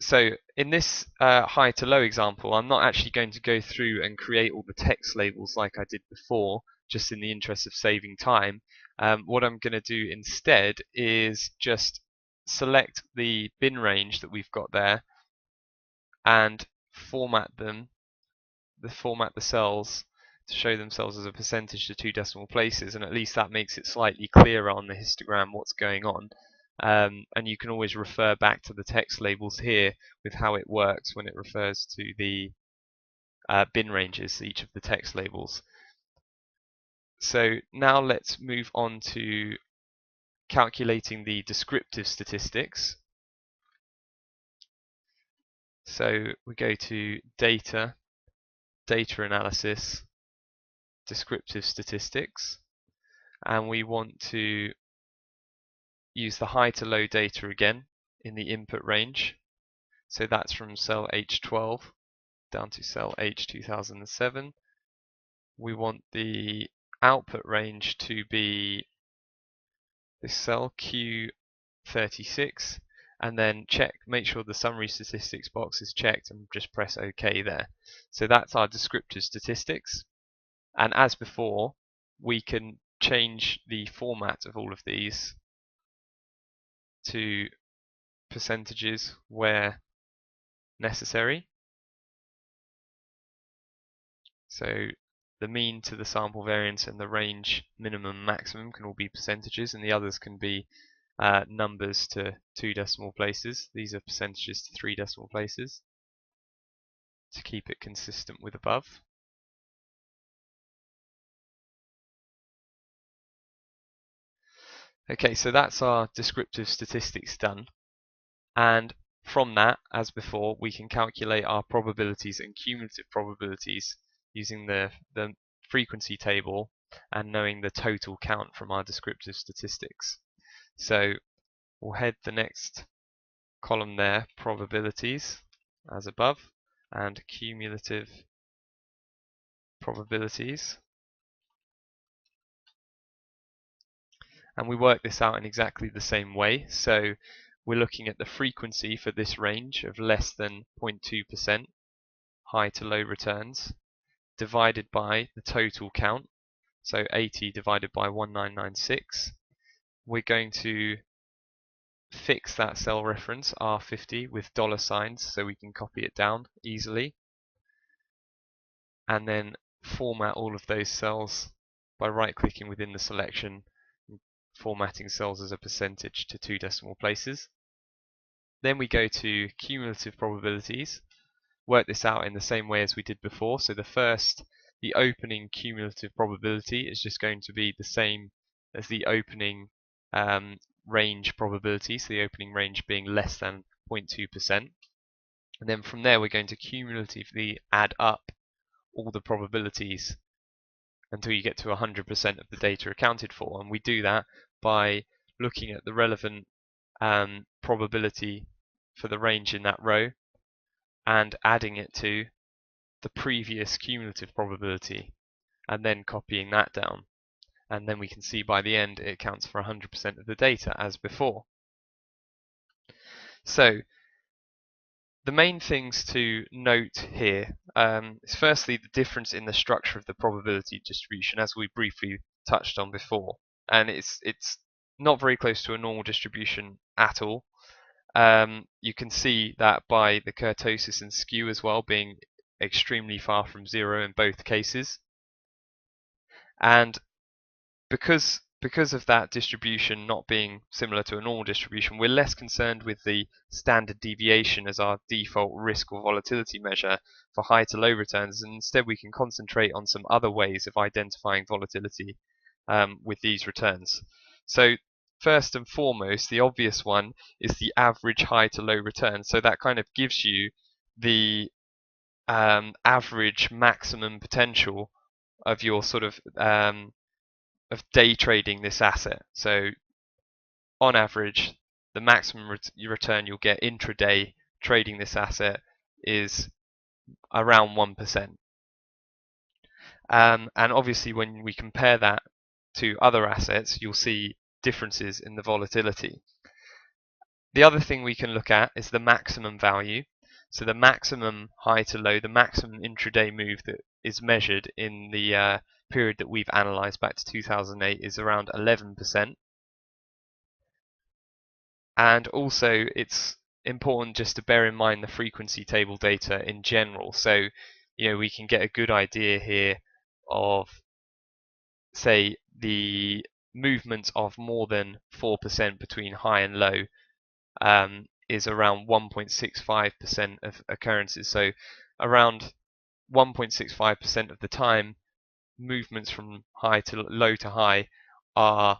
So in this high to low example, I'm not actually going to go through and create all the text labels like I did before, just in the interest of saving time. What I'm going to do instead is just select the bin range that we've got there and format the cells to show themselves as a percentage to 2 decimal places, and at least that makes it slightly clearer on the histogram what's going on. And you can always refer back to the text labels here with how it works when it refers to the bin ranges, each of the text labels. So now let's move on to calculating the descriptive statistics. So we go to Data, Data Analysis, Descriptive Statistics, and we want to use the high to low data again in the input range. So that's from cell H12 down to cell H2007. We want the output range to be this cell Q36, and then make sure the summary statistics box is checked and just press OK there. So that's our descriptive statistics. And as before, we can change the format of all of these to percentages where necessary. So the mean to the sample variance and the range minimum maximum can all be percentages, and the others can be numbers to 2 decimal places. These are percentages to 3 decimal places to keep it consistent with above. Okay, so that's our descriptive statistics done, and from that, as before, we can calculate our probabilities and cumulative probabilities using the frequency table and knowing the total count from our descriptive statistics. So we'll head the next column there, probabilities, as above, and cumulative probabilities. And we work this out in exactly the same way. So we're looking at the frequency for this range of less than 0.2%, high to low returns, divided by the total count, so 80 divided by 1996. We're going to fix that cell reference R50 with dollar signs so we can copy it down easily, and then format all of those cells by right clicking within the selection, formatting cells as a percentage to 2 decimal places. Then we go to cumulative probabilities, work this out in the same way as we did before. So the opening cumulative probability is just going to be the same as the opening range probability, so the opening range being less than 0.2%. And then from there we're going to cumulatively add up all the probabilities until you get to 100% of the data accounted for. And we do that by looking at the relevant probability for the range in that row and adding it to the previous cumulative probability and then copying that down. And then we can see by the end it accounts for 100% of the data as before. So the main things to note here is firstly the difference in the structure of the probability distribution, as we briefly touched on before, and it's not very close to a normal distribution at all. You can see that by the kurtosis and skew as well being extremely far from zero in both cases, and because of that distribution not being similar to a normal distribution, we're less concerned with the standard deviation as our default risk or volatility measure for high to low returns, and instead we can concentrate on some other ways of identifying volatility with these returns. So first and foremost, the obvious one is the average high to low return. So that kind of gives you the average maximum potential of your sort of day trading this asset. So on average, the maximum return you'll get intraday trading this asset is around 1%. And obviously when we compare that to other assets, you'll see differences in the volatility. The other thing we can look at is the maximum value. So the maximum high to low, the maximum intraday move that is measured in the period that we've analysed back to 2008 is around 11%. And also it's important just to bear in mind the frequency table data in general. So, we can get a good idea here of, say, the movements of more than 4% between high and low is around 1.65% of occurrences. So around 1.65% of the time, movements from high to low to high are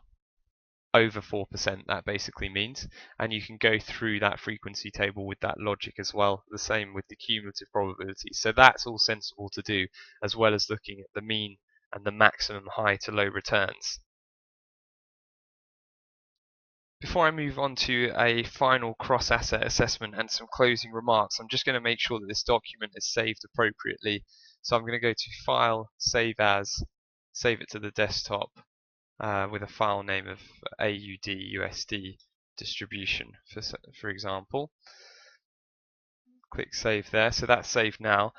over 4%, that basically means. And you can go through that frequency table with that logic as well, the same with the cumulative probability. So that's all sensible to do, as well as looking at the mean and the maximum high to low returns. Before I move on to a final cross-asset assessment and some closing remarks, I'm just going to make sure that this document is saved appropriately. So I'm going to go to File, Save As, save it to the desktop with a file name of AUD/USD distribution, for example. Click Save there. So that's saved now.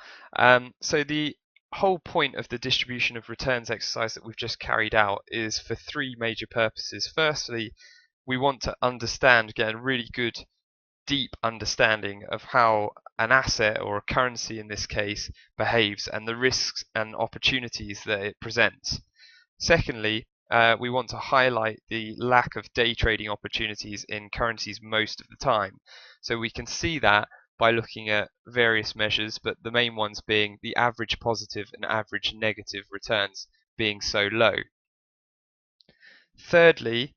So the whole point of the distribution of returns exercise that we've just carried out is for three major purposes. Firstly, we want to understand, get a really good, deep understanding of how an asset, or a currency in this case, behaves and the risks and opportunities that it presents. Secondly, we want to highlight the lack of day trading opportunities in currencies most of the time. So we can see that by looking at various measures, but the main ones being the average positive and average negative returns being so low. Thirdly,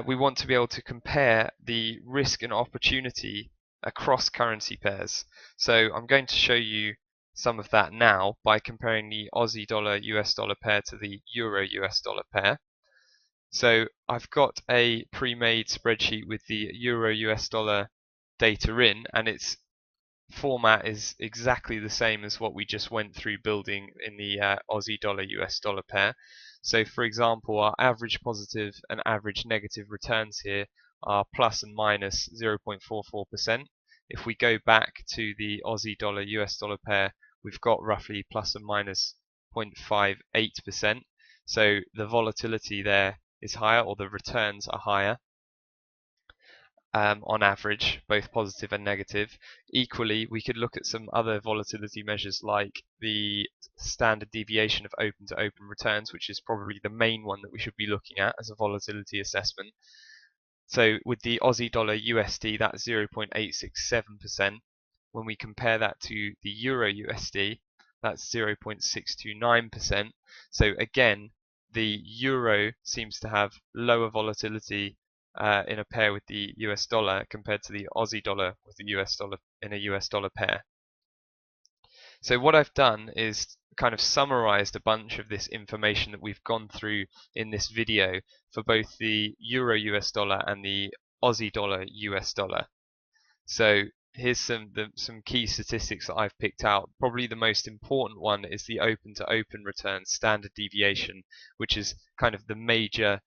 we want to be able to compare the risk and opportunity across currency pairs. So I'm going to show you some of that now by comparing the Aussie dollar US dollar pair to the Euro US dollar pair. So I've got a pre-made spreadsheet with the Euro US dollar data in, and its format is exactly the same as what we just went through building in the Aussie dollar US dollar pair. So for example, our average positive and average negative returns here are plus and minus 0.44%. If we go back to the Aussie dollar US dollar pair, we've got roughly plus and minus 0.58%. So the volatility there is higher, or the returns are higher. On average, both positive and negative. Equally, we could look at some other volatility measures like the standard deviation of open to open returns, which is probably the main one that we should be looking at as a volatility assessment. So with the Aussie dollar USD, that's 0.867%. When we compare that to the Euro USD, that's 0.629%. So again, the Euro seems to have lower volatility in a pair with the US dollar compared to the Aussie dollar with the US dollar in a US dollar pair. So what I've done is kind of summarized a bunch of this information that we've gone through in this video for both the Euro US dollar and the Aussie dollar US dollar. So here's some key statistics that I've picked out. Probably the most important one is the open to open return standard deviation, which is kind of the major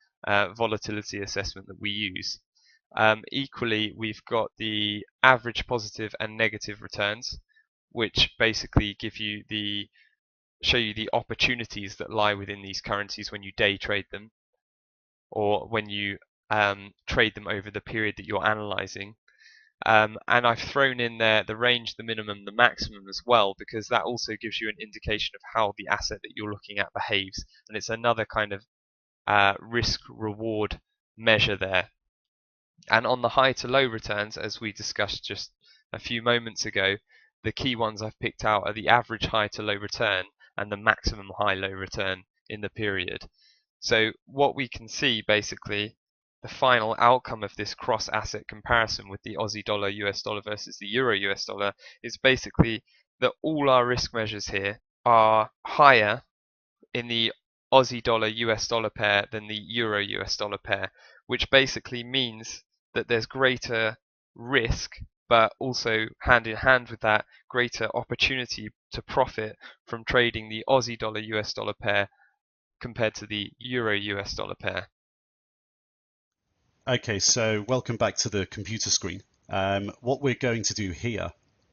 volatility assessment that we use. Equally, we've got the average positive and negative returns, which basically show you the opportunities that lie within these currencies when you day trade them, or when you trade them over the period that you're analyzing. And I've thrown in there the range, the minimum, the maximum as well, because that also gives you an indication of how the asset that you're looking at behaves, and it's another kind of risk-reward measure there. And on the high to low returns, as we discussed just a few moments ago, the key ones I've picked out are the average high to low return and the maximum high low return in the period. So what we can see basically, the final outcome of this cross asset comparison with the Aussie dollar US dollar versus the Euro US dollar is basically that all our risk measures here are higher in the Aussie dollar US dollar pair than the Euro US dollar pair, which basically means that there's greater risk but also hand in hand with that, greater opportunity to profit from trading the Aussie dollar US dollar pair compared to the Euro US dollar pair. Okay, so welcome back to the computer screen. What we're going to do here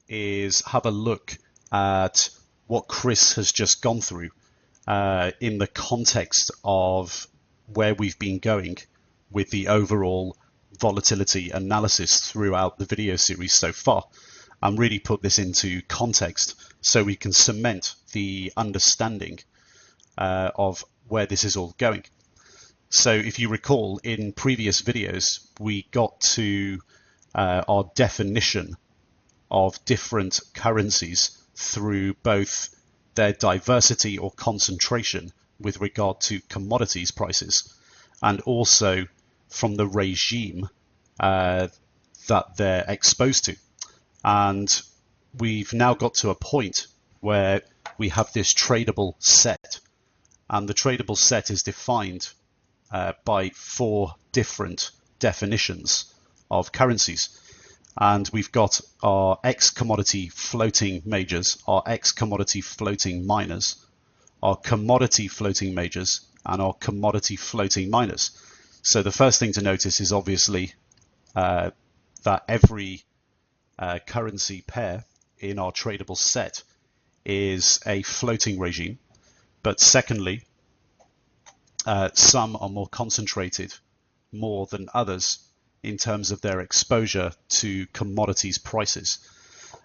is have a look at what Chris has just gone through in the context of where we've been going with the overall volatility analysis throughout the video series so far, and really put this into context so we can cement the understanding of where this is all going. So if you recall, in previous videos, we got to our definition of different currencies through both their diversity or concentration with regard to commodities prices, and also from the regime that they're exposed to. And we've now got to a point where we have this tradable set, and the tradable set is defined by 4 different definitions of currencies. And we've got our X commodity floating majors, our X commodity floating minors, our commodity floating majors, and our commodity floating minors. So the first thing to notice is obviously that every currency pair in our tradable set is a floating regime. But secondly, some are more concentrated more than others in terms of their exposure to commodities prices.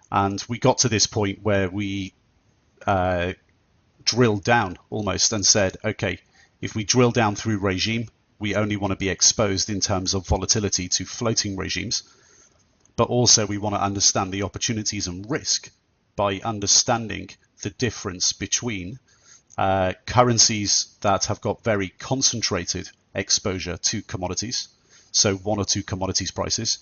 And we got to this point where we drilled down almost and said, okay, if we drill down through regime, we only want to be exposed in terms of volatility to floating regimes, but also we want to understand the opportunities and risk by understanding the difference between currencies that have got very concentrated exposure to commodities, so 1 or 2 commodities prices,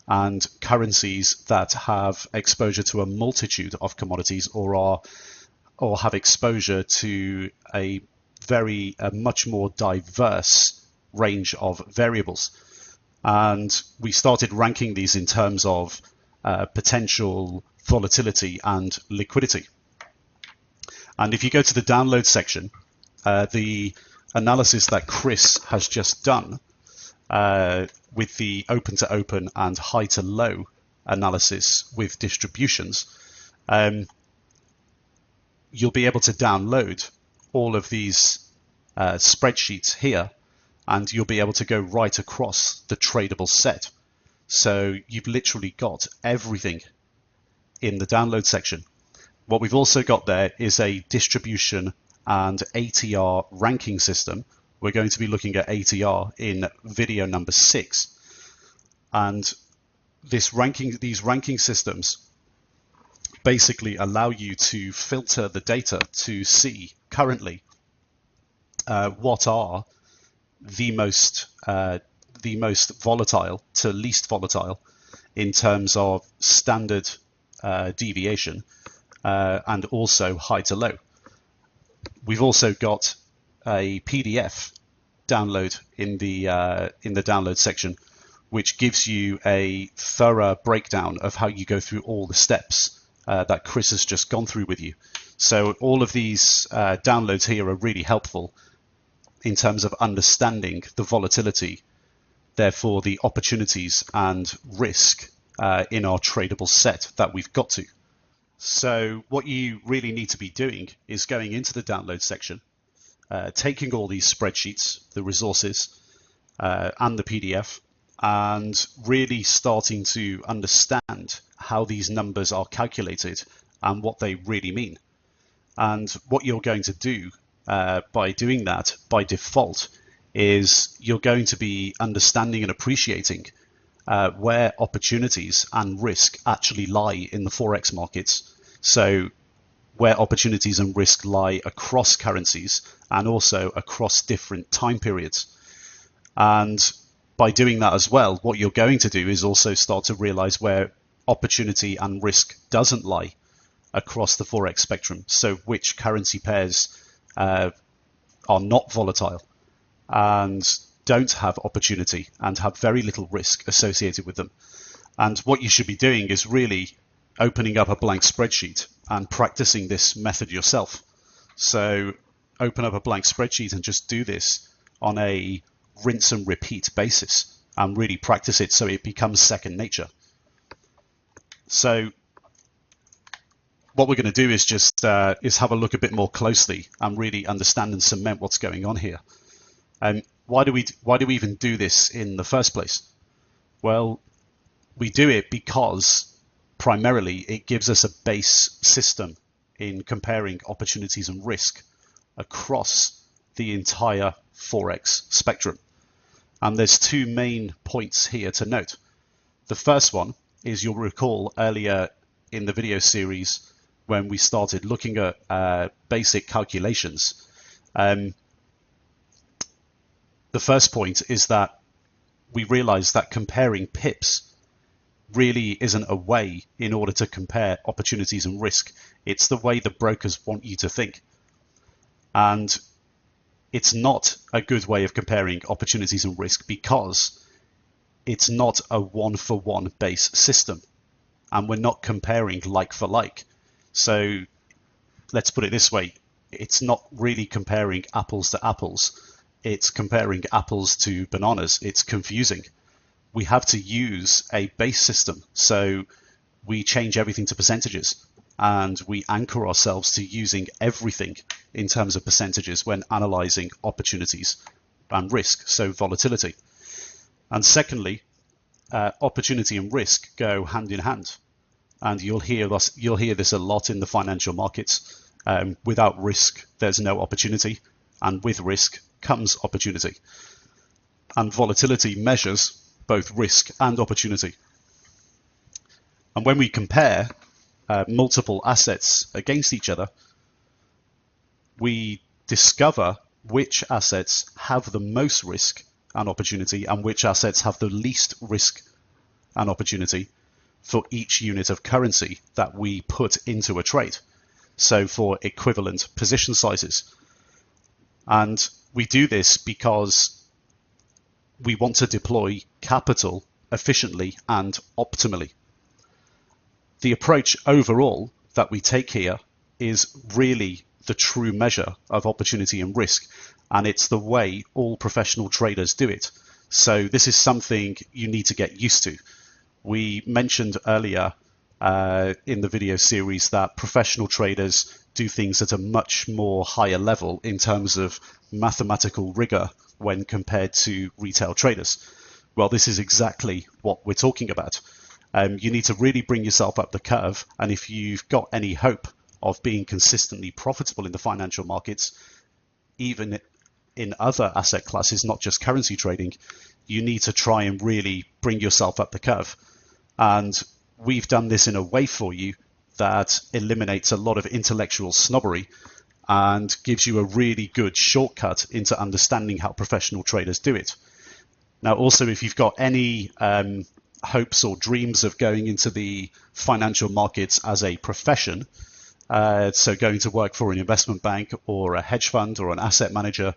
and currencies that have exposure to a multitude of commodities or have exposure to a much more diverse range of variables. And we started ranking these in terms of potential volatility and liquidity. And if you go to the download section, the analysis that Chris has just done with the open to open and high to low analysis with distributions, you'll be able to download all of these spreadsheets here, and you'll be able to go right across the tradable set. So you've literally got everything in the download section. What we've also got there is a distribution and ATR ranking system. We're going to be looking at ATR in video number 6. And these ranking systems basically allow you to filter the data to see currently what are the most volatile to least volatile in terms of standard deviation, and also high to low. We've also got a PDF download in the download section, which gives you a thorough breakdown of how you go through all the steps that Chris has just gone through with you. So all of these downloads here are really helpful in terms of understanding the volatility, therefore the opportunities and risk in our tradable set that we've got to. So what you really need to be doing is going into the download section, taking all these spreadsheets, the resources, and the PDF, and really starting to understand how these numbers are calculated and what they really mean. And what you're going to do by doing that by default is you're going to be understanding and appreciating where opportunities and risk actually lie in the Forex markets. So where opportunities and risk lie across currencies and also across different time periods. And by doing that as well, what you're going to do is also start to realize where opportunity and risk doesn't lie across the Forex spectrum. So which currency pairs are not volatile and don't have opportunity and have very little risk associated with them. And what you should be doing is really opening up a blank spreadsheet and practicing this method yourself. So open up a blank spreadsheet and just do this on a rinse and repeat basis and really practice it so it becomes second nature. So what we're going to do is just have a look a bit more closely and really understand and cement what's going on here. Why do we even do this in the first place? Well, we do it because primarily it gives us a base system in comparing opportunities and risk across the entire Forex spectrum. And there's two main points here to note. The first one is, you'll recall earlier in the video series when we started looking at basic calculations. The first point is that we realized that comparing pips really isn't a way in order to compare opportunities and risk. It's the way the brokers want you to think. And it's not a good way of comparing opportunities and risk because it's not a one-for-one base system. And we're not comparing like for like. So let's put it this way. It's not really comparing apples to apples. It's comparing apples to bananas. It's confusing. We have to use a base system. So we change everything to percentages and we anchor ourselves to using everything in terms of percentages when analyzing opportunities and risk, so volatility. And secondly, opportunity and risk go hand in hand. And you'll hear this a lot in the financial markets. Without risk, there's no opportunity. And with risk comes opportunity. And volatility measures both risk and opportunity. And when we compare multiple assets against each other, we discover which assets have the most risk and opportunity and which assets have the least risk and opportunity for each unit of currency that we put into a trade. So for equivalent position sizes. And we do this because we want to deploy capital efficiently and optimally. The approach overall that we take here is really the true measure of opportunity and risk, and it's the way all professional traders do it. So this is something you need to get used to. We mentioned earlier in the video series that professional traders do things at a much more higher level in terms of mathematical rigor when compared to retail traders. Well, this is exactly what we're talking about. You need to really bring yourself up the curve, and if you've got any hope of being consistently profitable in the financial markets, even in other asset classes, not just currency trading, you need to try and really bring yourself up the curve. And we've done this in a way for you that eliminates a lot of intellectual snobbery and gives you a really good shortcut into understanding how professional traders do it. Now, also, if you've got any hopes or dreams of going into the financial markets as a profession, so going to work for an investment bank or a hedge fund or an asset manager,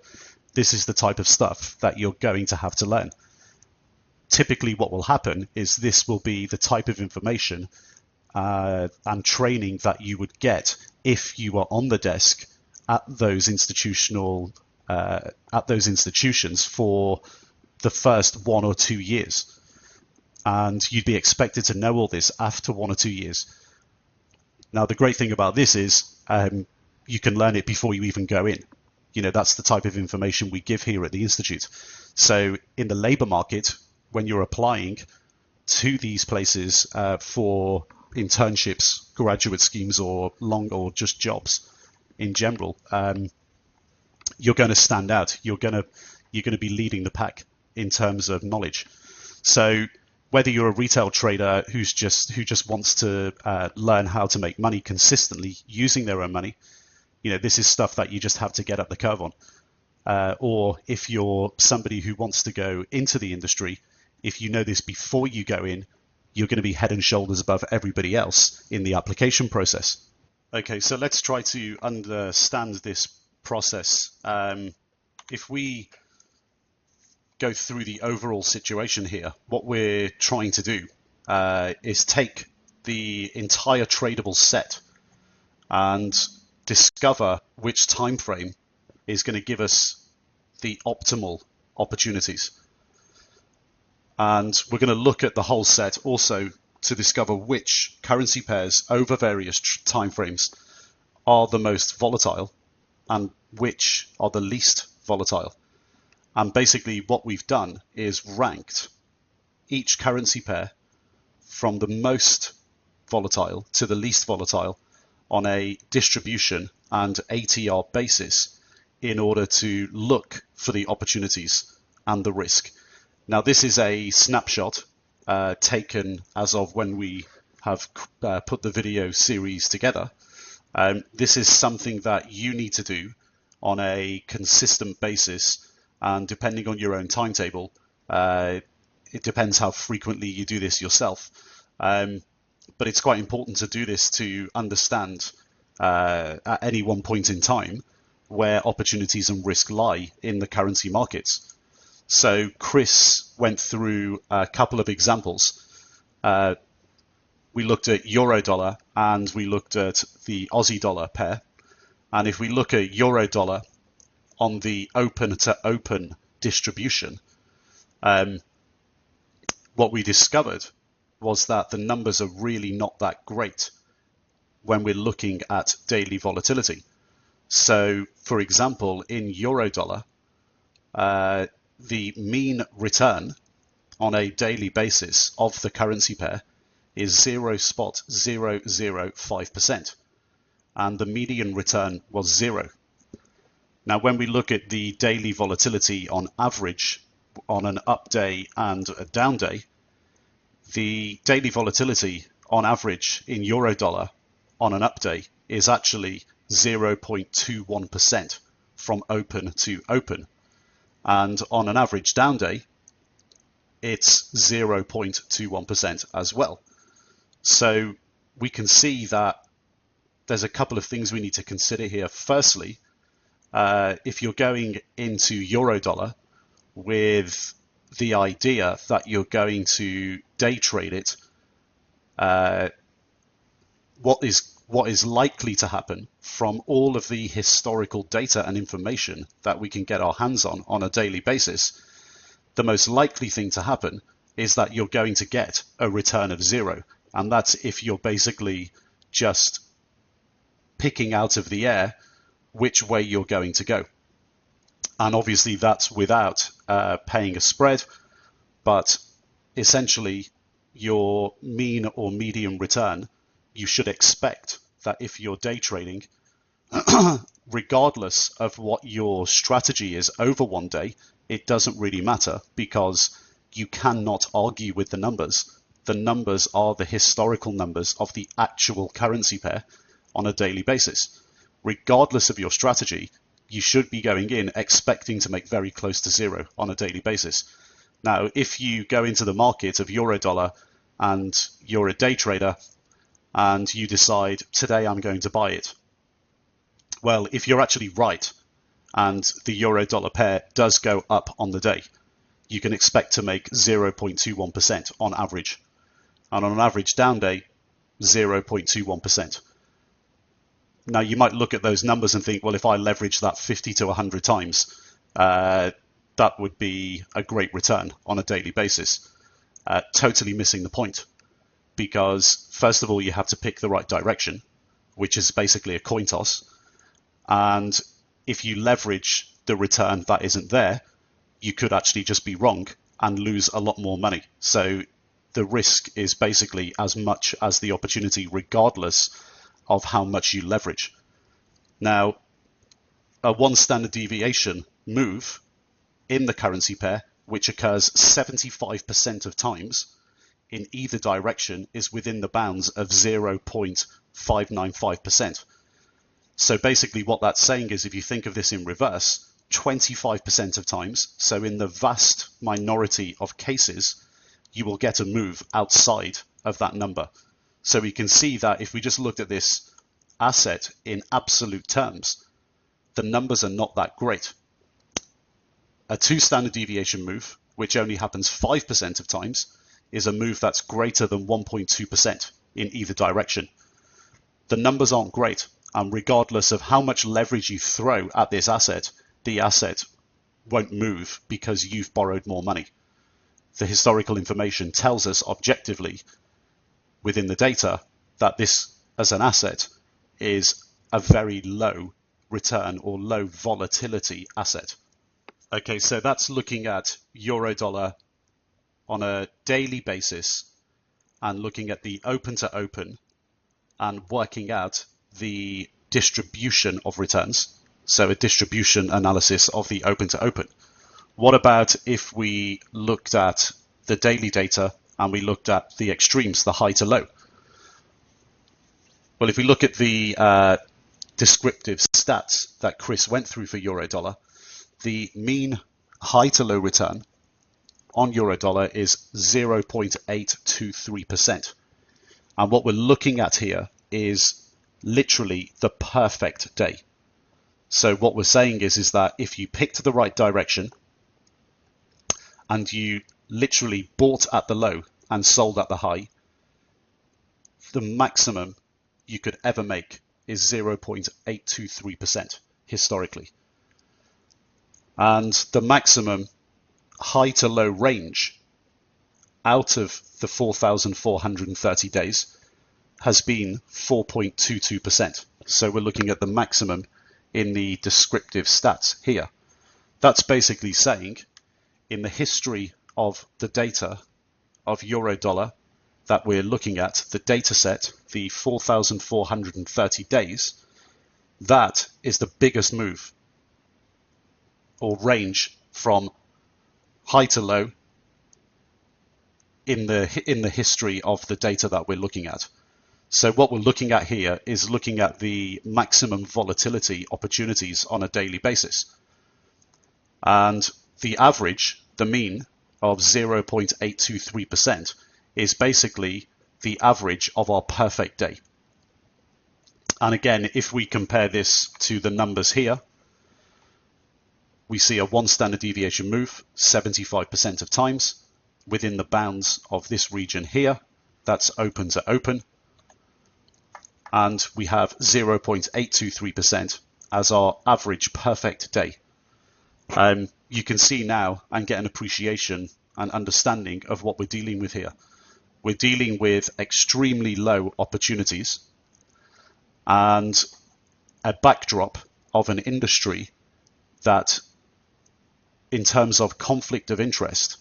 this is the type of stuff that you're going to have to learn. Typically what will happen is this will be the type of information and training that you would get if you were on the desk at those institutions for the first 1 or 2 years. And you'd be expected to know all this after 1 or 2 years. Now, the great thing about this is you can learn it before you even go in. You know, that's the type of information we give here at the Institute. So in the labor market, when you're applying to these places for internships, graduate schemes, or just jobs in general, you're going to stand out. You're going to be leading the pack in terms of knowledge. So whether you're a retail trader who just wants to learn how to make money consistently using their own money, you know, this is stuff that you just have to get up the curve on. Or if you're somebody who wants to go into the industry, if you know this before you go in, you're going to be head and shoulders above everybody else in the application process. Okay, so let's try to understand this process. If we go through the overall situation here, what we're trying to do is take the entire tradable set and discover which time frame is going to give us the optimal opportunities. And we're going to look at the whole set also to discover which currency pairs over various time frames are the most volatile and which are the least volatile. And basically what we've done is ranked each currency pair from the most volatile to the least volatile on a distribution and ATR basis in order to look for the opportunities and the risk. Now this is a snapshot taken as of when we have put the video series together. This is something that you need to do on a consistent basis, and depending on your own timetable, it depends how frequently you do this yourself. But it's quite important to do this to understand at any one point in time where opportunities and risk lie in the currency markets. So Chris went through a couple of examples. We looked at euro dollar and we looked at the Aussie dollar pair. And if we look at euro dollar on the open to open distribution, what we discovered was that the numbers are really not that great when we're looking at daily volatility. So for example, in euro dollar, the mean return on a daily basis of the currency pair is 0.005%, and the median return was 0. Now, when we look at the daily volatility on average on an up day and a down day, the daily volatility on average in euro dollar on an up day is actually 0.21% from open to open. And on an average down day, it's 0.21% as well. So we can see that there's a couple of things we need to consider here. Firstly, if you're going into euro dollar with the idea that you're going to day trade it, what is likely to happen from all of the historical data and information that we can get our hands on a daily basis, the most likely thing to happen is that you're going to get a return of 0. And that's if you're basically just picking out of the air which way you're going to go. And obviously that's without paying a spread, but essentially your mean or median return, you should expect that if you're day trading, regardless of what your strategy is over one day, it doesn't really matter because you cannot argue with the numbers. The numbers are the historical numbers of the actual currency pair on a daily basis. Regardless of your strategy, you should be going in expecting to make very close to 0 on a daily basis. Now, if you go into the market of euro dollar and you're a day trader and you decide today I'm going to buy it, well, if you're actually right and the euro dollar pair does go up on the day, you can expect to make 0.21% on average. And on an average down day, 0.21%. Now, you might look at those numbers and think, well, if I leverage that 50 to 100 times, that would be a great return on a daily basis. Totally missing the point. Because first of all, you have to pick the right direction, which is basically a coin toss. And if you leverage the return that isn't there, you could actually just be wrong and lose a lot more money. So the risk is basically as much as the opportunity, regardless of how much you leverage. Now, a 1 standard deviation move in the currency pair, which occurs 75% of times in either direction, is within the bounds of 0.595%. So basically what that's saying is, if you think of this in reverse, 25% of times, so in the vast minority of cases, you will get a move outside of that number. So we can see that if we just looked at this asset in absolute terms, the numbers are not that great. A 2 standard deviation move, which only happens 5% of times, is a move that's greater than 1.2% in either direction. The numbers aren't great, and regardless of how much leverage you throw at this asset, the asset won't move because you've borrowed more money. The historical information tells us objectively within the data that this as an asset is a very low return or low volatility asset. Okay, so that's looking at euro dollar on a daily basis and looking at the open to open and working out the distribution of returns. So a distribution analysis of the open to open. What about if we looked at the daily data and we looked at the extremes, the high to low? Well, if we look at the descriptive stats that Chris went through for euro dollar, the mean high to low return on euro dollar is 0.823%. And what we're looking at here is literally the perfect day. So what we're saying is that if you picked the right direction and you literally bought at the low and sold at the high, the maximum you could ever make is 0.823% historically. And the maximum high to low range out of the 4,430 days has been 4.22%. So we're looking at the maximum in the descriptive stats here. That's basically saying in the history of the data of euro dollar that we're looking at, the data set, the 4,430 days, that is the biggest move or range from high to low in the history of the data that we're looking at. So what we're looking at here is looking at the maximum volatility opportunities on a daily basis. And the average, the mean of 0.823% is basically the average of our perfect day. And again, if we compare this to the numbers here, we see a 1 standard deviation move 75% of times within the bounds of this region here. That's open to open. And we have 0.823% as our average perfect day. You can see now and get an appreciation and understanding of what we're dealing with here. We're dealing with extremely low opportunities and a backdrop of an industry that, in terms of conflict of interest,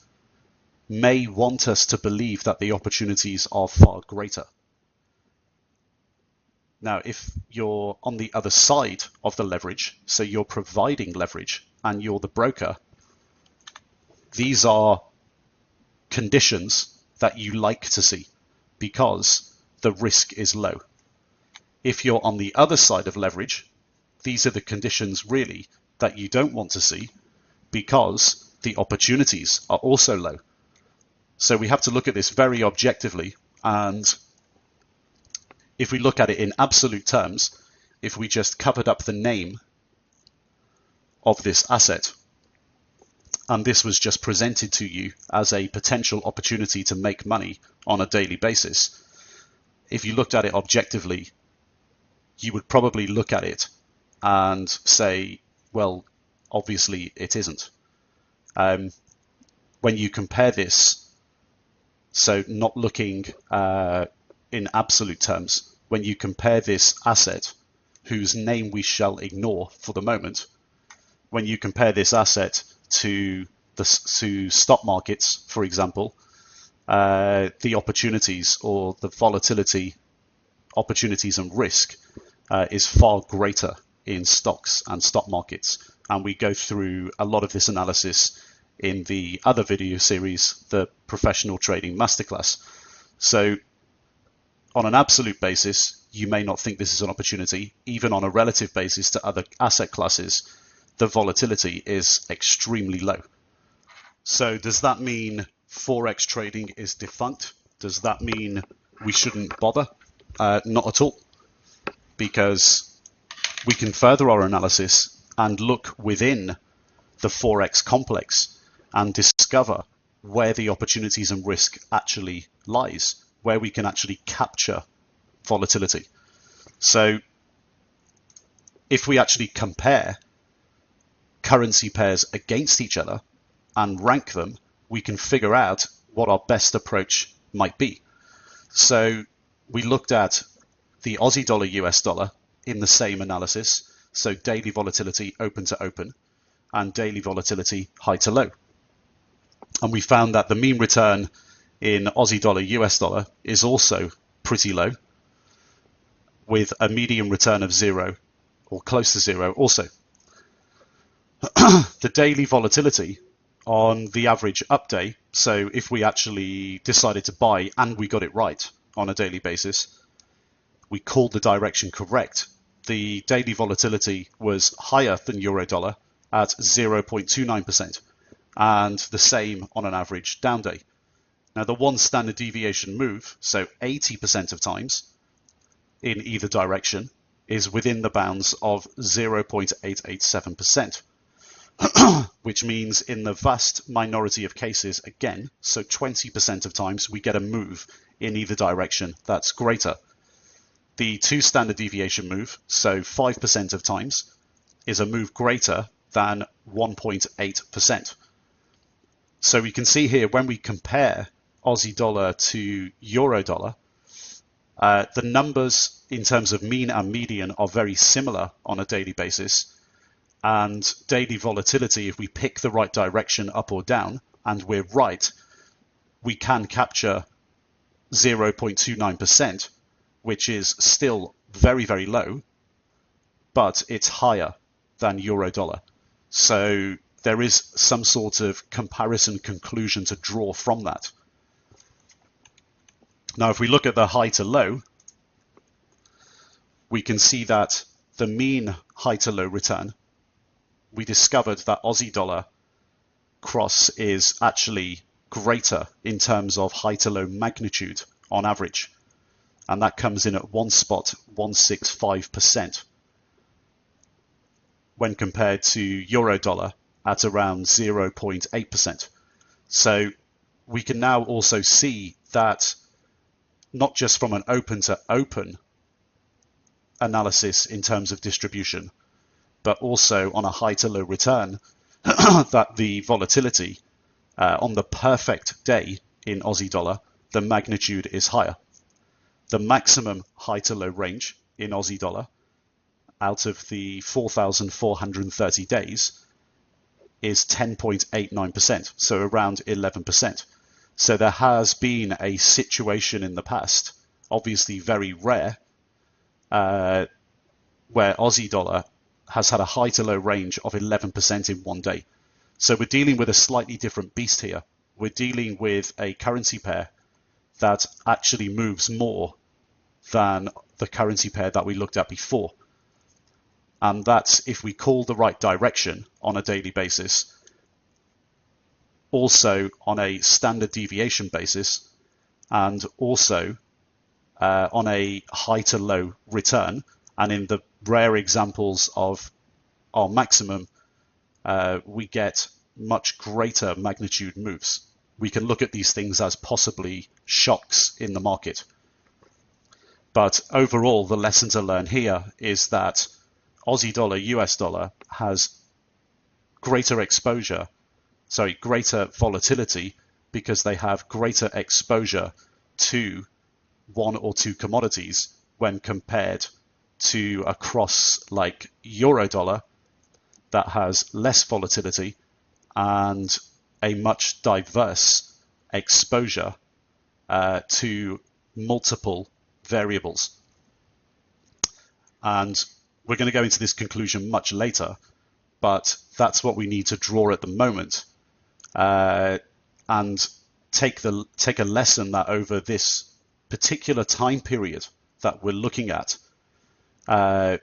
may want us to believe that the opportunities are far greater. Now, if you're on the other side of the leverage, so you're providing leverage and you're the broker, these are conditions that you like to see because the risk is low. If you're on the other side of leverage, these are the conditions really that you don't want to see because the opportunities are also low. So we have to look at this very objectively, and if we look at it in absolute terms, if we just covered up the name of this asset, and this was just presented to you as a potential opportunity to make money on a daily basis, if you looked at it objectively, you would probably look at it and say, well, obviously it isn't. When you compare this, so not looking in absolute terms, when you compare this asset, whose name we shall ignore for the moment, when you compare this asset to stock markets, for example, the opportunities or the volatility, opportunities and risk is far greater in stocks and stock markets. And we go through a lot of this analysis in the other video series, the Professional Trading Masterclass. So on an absolute basis, you may not think this is an opportunity. Even on a relative basis to other asset classes, the volatility is extremely low. So does that mean Forex trading is defunct? Does that mean we shouldn't bother? Not at all, because we can further our analysis and look within the Forex complex and discover where the opportunities and risk actually lies, where we can actually capture volatility. So if we actually compare currency pairs against each other and rank them, we can figure out what our best approach might be. So we looked at the Aussie dollar, US dollar in the same analysis. So daily volatility open to open and daily volatility high to low. And we found that the mean return in Aussie dollar, US dollar is also pretty low, with a median return of 0 or close to 0 also. The daily volatility on the average up day, so if we actually decided to buy and we got it right on a daily basis, we called the direction correct, the daily volatility was higher than euro dollar at 0.29%, and the same on an average down day. Now the one standard deviation move, so 80% of times in either direction, is within the bounds of 0.887%, which means in the vast minority of cases, again, so 20% of times we get a move in either direction that's greater. The two standard deviation move, so 5% of times, is a move greater than 1.8%. So we can see here when we compare Aussie dollar to euro dollar, the numbers in terms of mean and median are very similar on a daily basis, and daily volatility, if we pick the right direction up or down and we're right, we can capture 0.29%, which is still very, very low, but it's higher than euro dollar. So there is some sort of comparison conclusion to draw from that. Now, if we look at the high to low, we can see that the mean high to low return, we discovered that Aussie dollar cross is actually greater in terms of high to low magnitude on average. And that comes in at 1.165% when compared to euro dollar at around 0.8%. So we can now also see that not just from an open to open analysis in terms of distribution, but also on a high to low return, that the volatility on the perfect day in Aussie dollar, the magnitude is higher. The maximum high to low range in Aussie dollar out of the 4,430 days is 10.89%, so around 11%. So there has been a situation in the past, obviously very rare, where Aussie dollar has had a high to low range of 11% in one day. So we're dealing with a slightly different beast here. We're dealing with a currency pair that actually moves more than the currency pair that we looked at before. And that's if we call the right direction on a daily basis, also on a standard deviation basis, and also on a high to low return. And in the rare examples of our maximum, we get much greater magnitude moves. We can look at these things as possibly shocks in the market. But overall, the lesson to learn here is that Aussie dollar, US dollar has greater exposure, greater volatility, because they have greater exposure to one or two commodities when compared to a cross like euro dollar that has less volatility and a much diverse exposure to multiple variables. And we're going to go into this conclusion much later, but that's what we need to draw at the moment, and take a lesson that over this particular time period that we're looking at,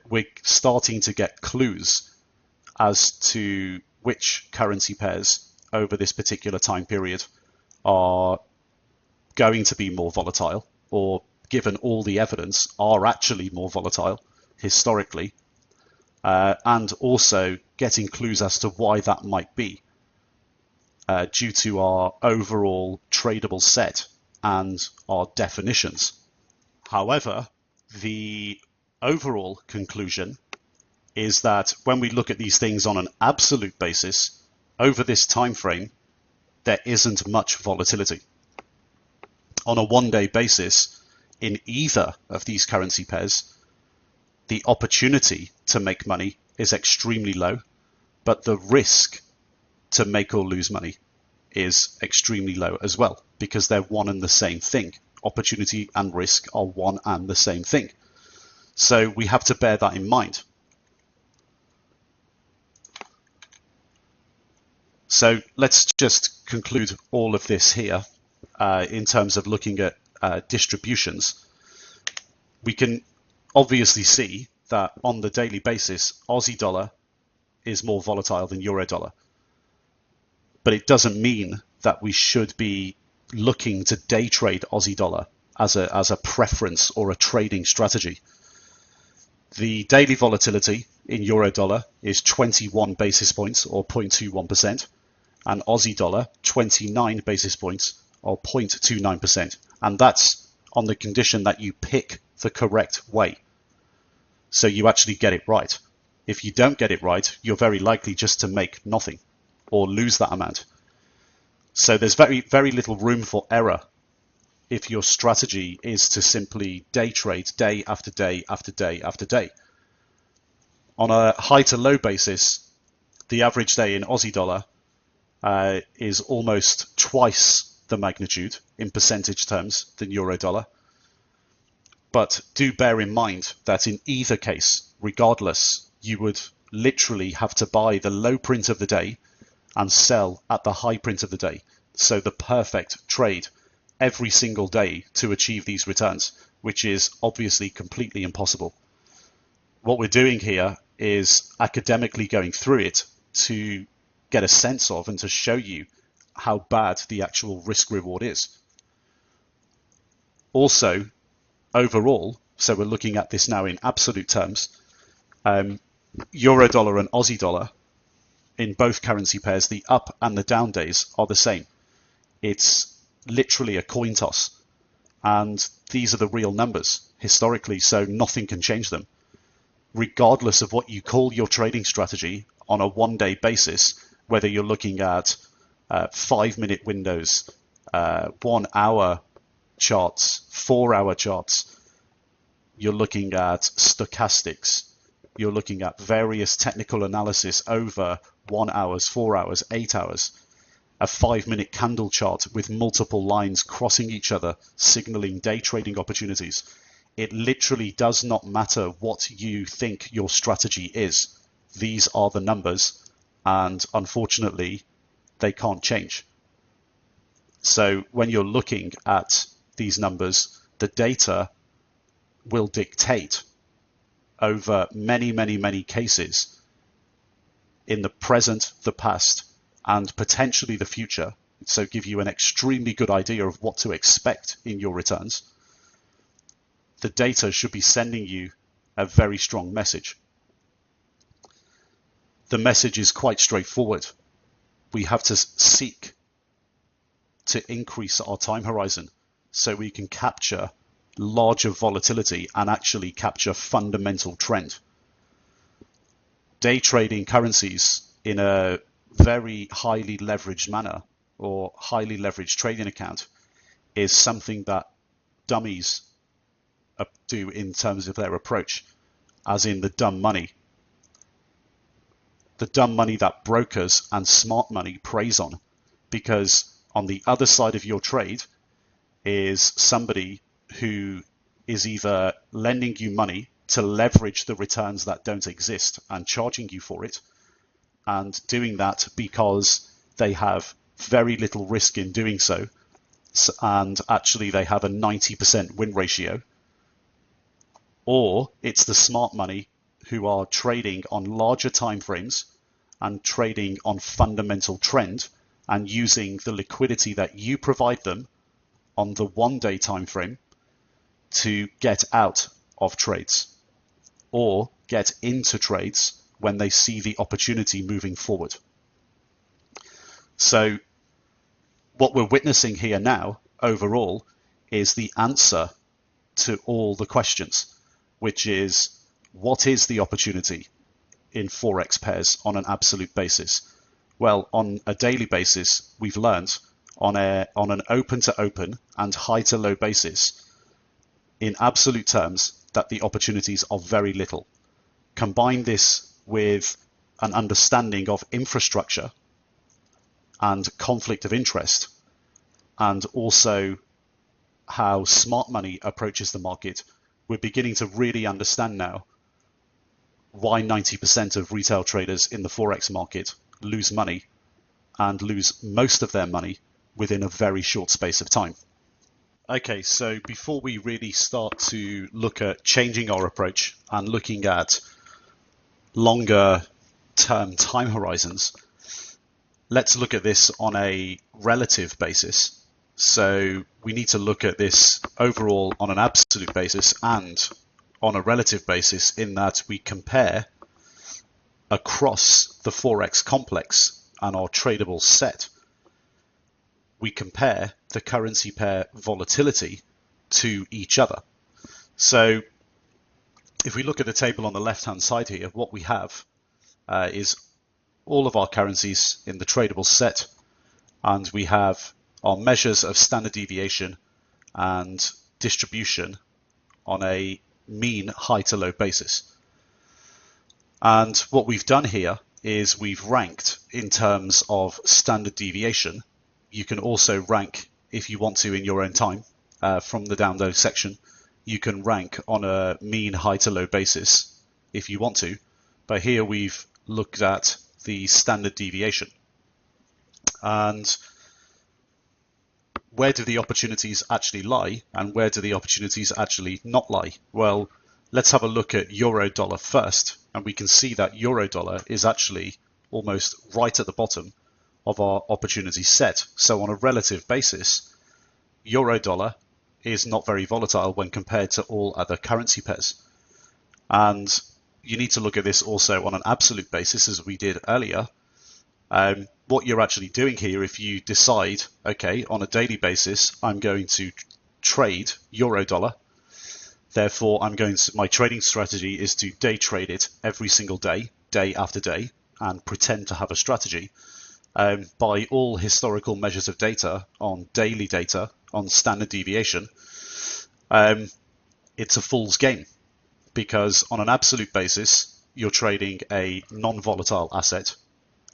we're starting to get clues as to which currency pairs over this particular time period are going to be more volatile, or given all the evidence are actually more volatile historically, and also getting clues as to why that might be. due to our overall tradable set and our definitions. However, the overall conclusion is that when we look at these things on an absolute basis, over this time frame, there isn't much volatility. On a one-day basis, in either of these currency pairs, the opportunity to make money is extremely low, but the risk to make or lose money is extremely low as well, because they're one and the same thing. Opportunity and risk are one and the same thing. So we have to bear that in mind. So let's just conclude all of this here in terms of looking at distributions. We can obviously see that on the daily basis, Aussie dollar is more volatile than euro dollar. But it doesn't mean that we should be looking to day trade Aussie dollar as a preference or a trading strategy. The daily volatility in euro dollar is 21 basis points or 0.21%, and Aussie dollar 29 basis points or 0.29%. And that's on the condition that you pick the correct way. So you actually get it right. If you don't get it right, you're very likely just to make nothing or lose that amount. So there's very, very little room for error if your strategy is to simply day trade day after day after day after day. On a high to low basis, the average day in Aussie dollar is almost twice the magnitude in percentage terms than euro dollar. But do bear in mind that in either case, regardless, you would literally have to buy the low print of the day and sell at the high print of the day. So the perfect trade every single day to achieve these returns, which is obviously completely impossible. What we're doing here is academically going through it to get a sense of and to show you how bad the actual risk reward is. Also, overall, so we're looking at this now in absolute terms, euro dollar and Aussie dollar, in both currency pairs, the up and the down days are the same. It's literally a coin toss. And these are the real numbers historically, so nothing can change them. Regardless of what you call your trading strategy on a one-day basis, whether you're looking at 5-minute windows, 1-hour charts, 4-hour charts, you're looking at stochastics, you're looking at various technical analysis over 1 hour, 4 hours, 8 hours, a 5-minute candle chart with multiple lines crossing each other, signaling day trading opportunities. It literally does not matter what you think your strategy is. These are the numbers, and unfortunately, they can't change. So when you're looking at these numbers, the data will dictate over many, many, many cases in the present, the past, and potentially the future. So give you an extremely good idea of what to expect in your returns. The data should be sending you a very strong message. The message is quite straightforward. We have to seek to increase our time horizon so we can capture larger volatility and actually capture fundamental trend. Day trading currencies in a very highly leveraged manner or highly leveraged trading account is something that dummies do in terms of their approach, as in the dumb money. The dumb money that brokers and smart money preys on, because on the other side of your trade is somebody who is either lending you money to leverage the returns that don't exist and charging you for it, and doing that because they have very little risk in doing so, and actually they have a 90% win ratio. Or it's the smart money who are trading on larger time frames and trading on fundamental trend and using the liquidity that you provide them on the one-day time frame to get out of trades or get into trades when they see the opportunity moving forward. So what we're witnessing here now overall is the answer to all the questions, which is, what is the opportunity in Forex pairs on an absolute basis? Well, on a daily basis, we've learned on an open to open and high to low basis, in absolute terms, that the opportunities are very little. Combine this with an understanding of infrastructure and conflict of interest, and also how smart money approaches the market, we're beginning to really understand now why 90% of retail traders in the Forex market lose money, and lose most of their money within a very short space of time. Okay, so before we really start to look at changing our approach and looking at longer term time horizons, let's look at this on a relative basis. So we need to look at this overall on an absolute basis and on a relative basis, in that we compare across the Forex complex and our tradable set. We compare the currency pair volatility to each other. So if we look at the table on the left hand side here, what we have is all of our currencies in the tradable set, and we have our measures of standard deviation and distribution on a mean high to low basis. And what we've done here is we've ranked in terms of standard deviation. You can also rank, if you want to in your own time, from the download section. You can rank on a mean high to low basis if you want to, but here we've looked at the standard deviation. And where do the opportunities actually lie, and where do the opportunities actually not lie? Well, let's have a look at euro dollar first, and we can see that euro dollar is actually almost right at the bottom of our opportunity set. So on a relative basis, euro dollar is not very volatile when compared to all other currency pairs. And you need to look at this also on an absolute basis, as we did earlier. What you're actually doing here, if you decide, okay, on a daily basis, I'm going to trade euro dollar, therefore my trading strategy is to day trade it every single day, day after day, and pretend to have a strategy. By all historical measures of data, on daily data, on standard deviation, it's a fool's game, because on an absolute basis, you're trading a non-volatile asset,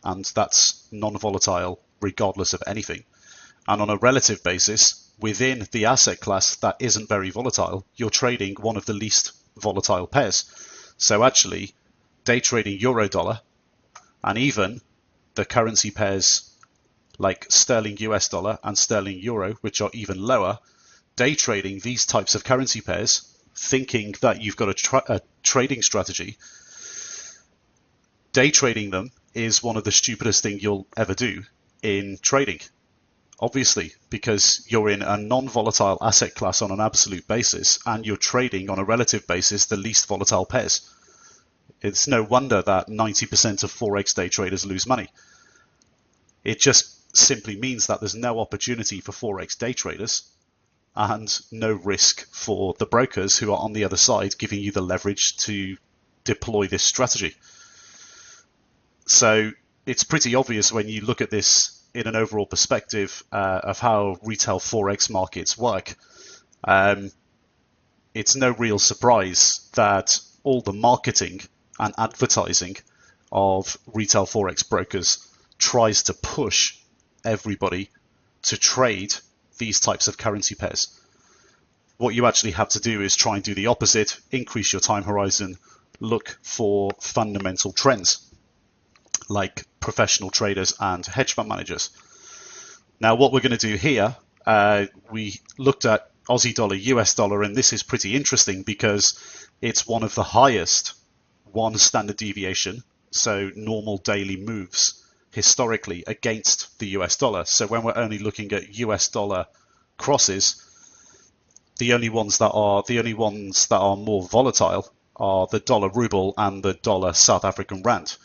and that's non-volatile regardless of anything. And on a relative basis, within the asset class that isn't very volatile, you're trading one of the least volatile pairs. So actually, day trading euro dollar, and even the currency pairs like sterling US dollar and sterling euro, which are even lower, day trading these types of currency pairs, thinking that you've got a trading strategy, day trading them is one of the stupidest things you'll ever do in trading. Obviously, because you're in a non-volatile asset class on an absolute basis, and you're trading on a relative basis the least volatile pairs. It's no wonder that 90% of Forex day traders lose money. It just simply means that there's no opportunity for Forex day traders, and no risk for the brokers who are on the other side giving you the leverage to deploy this strategy. So it's pretty obvious when you look at this in an overall perspective of how retail Forex markets work. It's no real surprise that all the marketing and advertising of retail Forex brokers tries to push everybody to trade these types of currency pairs. What you actually have to do is try and do the opposite, increase your time horizon, look for fundamental trends like professional traders and hedge fund managers. Now, what we're going to do here, we looked at Aussie dollar, US dollar, and this is pretty interesting because it's one of the highest one standard deviation, so normal daily moves historically against the US dollar. So when we're only looking at US dollar crosses, the only ones that are more volatile are the dollar ruble and the dollar South African rand.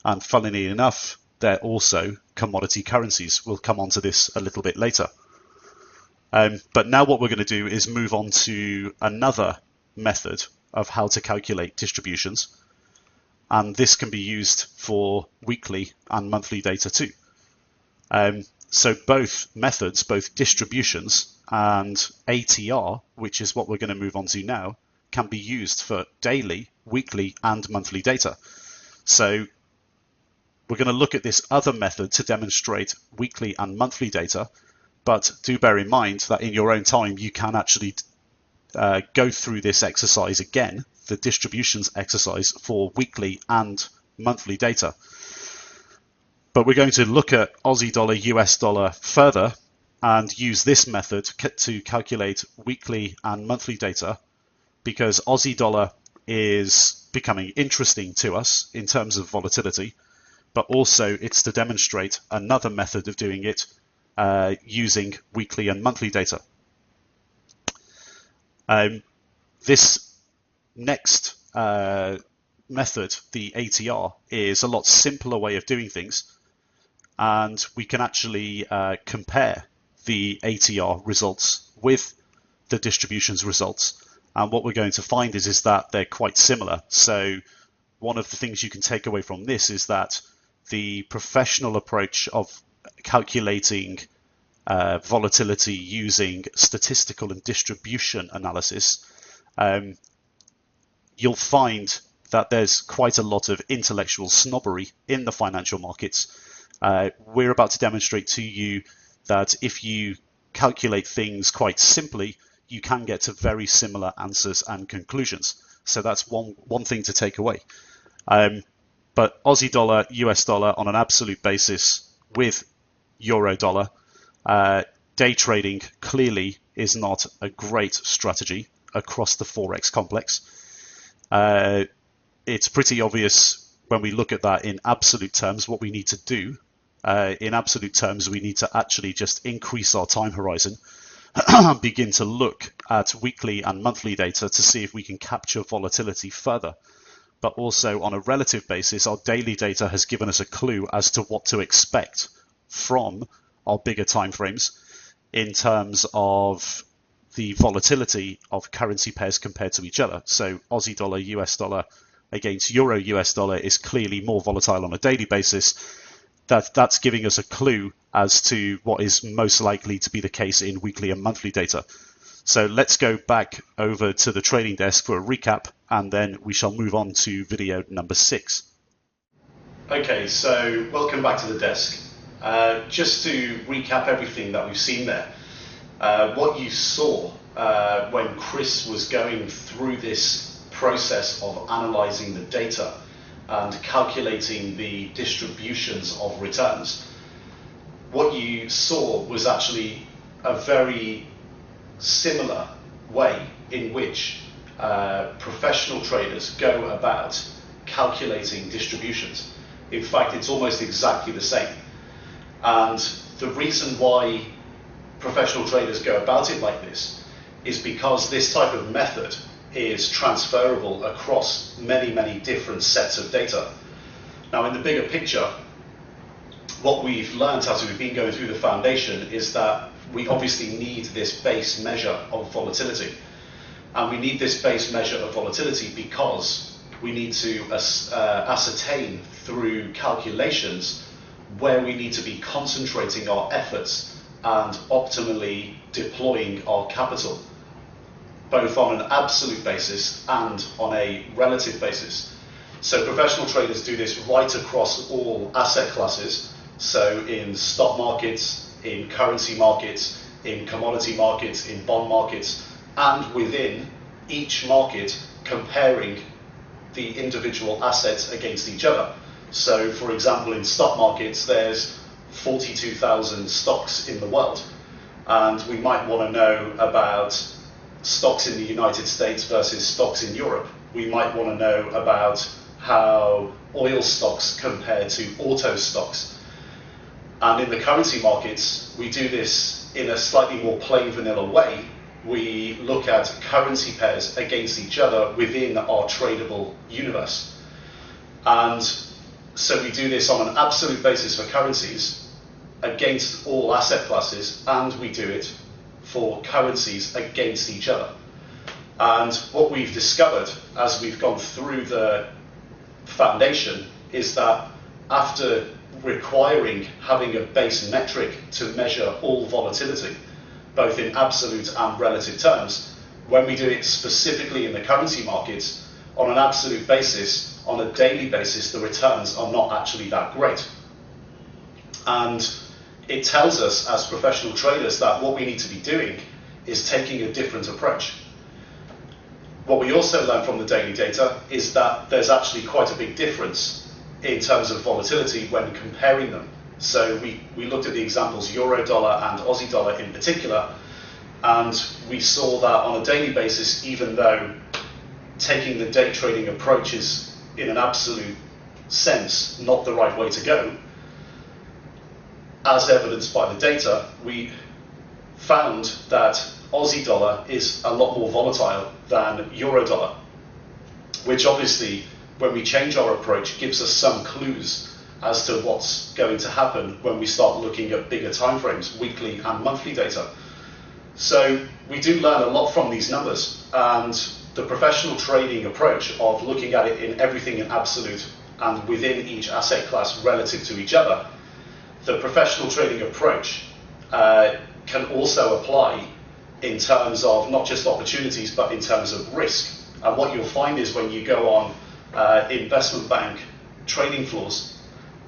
And funnily enough, they're also commodity currencies. We'll come on to this a little bit later. But now what we're going to do is move on to another method of how to calculate distributions. And this can be used for weekly and monthly data too. So both methods, both distributions and ATR, which is what we're going to move on to now, can be used for daily, weekly and monthly data. So we're going to look at this other method to demonstrate weekly and monthly data, but do bear in mind that in your own time you can actually go through this exercise again, the distributions exercise for weekly and monthly data. But we're going to look at Aussie dollar, US dollar further and use this method to calculate weekly and monthly data, because Aussie dollar is becoming interesting to us in terms of volatility, but also it's to demonstrate another method of doing it using weekly and monthly data. This next method, the ATR, is a lot simpler way of doing things, and we can actually compare the ATR results with the distributions results. And what we're going to find is that they're quite similar. So one of the things you can take away from this is that the professional approach of calculating volatility using statistical and distribution analysis, you'll find that there's quite a lot of intellectual snobbery in the financial markets. We're about to demonstrate to you that if you calculate things quite simply, you can get to very similar answers and conclusions. So that's one thing to take away. But Aussie dollar, US dollar on an absolute basis with euro dollar, day trading clearly is not a great strategy across the Forex complex. It's pretty obvious when we look at that in absolute terms what we need to do. In absolute terms, we need to actually just increase our time horizon, begin to look at weekly and monthly data to see if we can capture volatility further. But also on a relative basis, our daily data has given us a clue as to what to expect from our bigger timeframes in terms of the volatility of currency pairs compared to each other. So Aussie dollar, US dollar against euro, US dollar is clearly more volatile on a daily basis. That's giving us a clue as to what is most likely to be the case in weekly and monthly data. So let's go back over to the trading desk for a recap, and then we shall move on to video number 6. Okay, so welcome back to the desk. Just to recap everything that we've seen there, what you saw when Chris was going through this process of analyzing the data and calculating the distributions of returns, what you saw was actually a very similar way in which professional traders go about calculating distributions. In fact, it's almost exactly the same. And the reason why professional traders go about it like this is because this type of method is transferable across many, many different sets of data. Now, in the bigger picture, what we've learned as we've been going through the foundation is that we obviously need this base measure of volatility. And we need this base measure of volatility because we need to ascertain through calculations where we need to be concentrating our efforts and optimally deploying our capital, both on an absolute basis and on a relative basis. So professional traders do this right across all asset classes. So in stock markets, in currency markets, in commodity markets, in bond markets, and within each market comparing the individual assets against each other. So for example, in stock markets, there's 42,000 stocks in the world. And we might want to know about stocks in the United States versus stocks in Europe. We might want to know about how oil stocks compare to auto stocks. And in the currency markets, we do this in a slightly more plain vanilla way. We look at currency pairs against each other within our tradable universe. And so we do this on an absolute basis for currencies, against all asset classes, and we do it for currencies against each other. And what we've discovered as we've gone through the foundation is that after requiring having a base metric to measure all volatility, both in absolute and relative terms, when we do it specifically in the currency markets, on an absolute basis, on a daily basis, the returns are not actually that great. And it tells us as professional traders that what we need to be doing is taking a different approach. What we also learn from the daily data is that there's actually quite a big difference in terms of volatility when comparing them. So we looked at the examples euro dollar and Aussie dollar in particular, and we saw that on a daily basis, even though taking the day trading approach is in an absolute sense not the right way to go, as evidenced by the data, we found that Aussie dollar is a lot more volatile than euro dollar, which obviously, when we change our approach, gives us some clues as to what's going to happen when we start looking at bigger timeframes, weekly and monthly data. So we do learn a lot from these numbers, and the professional trading approach of looking at it in everything in absolute and within each asset class relative to each other, the professional trading approach can also apply in terms of not just opportunities, but in terms of risk. And what you'll find is when you go on investment bank trading floors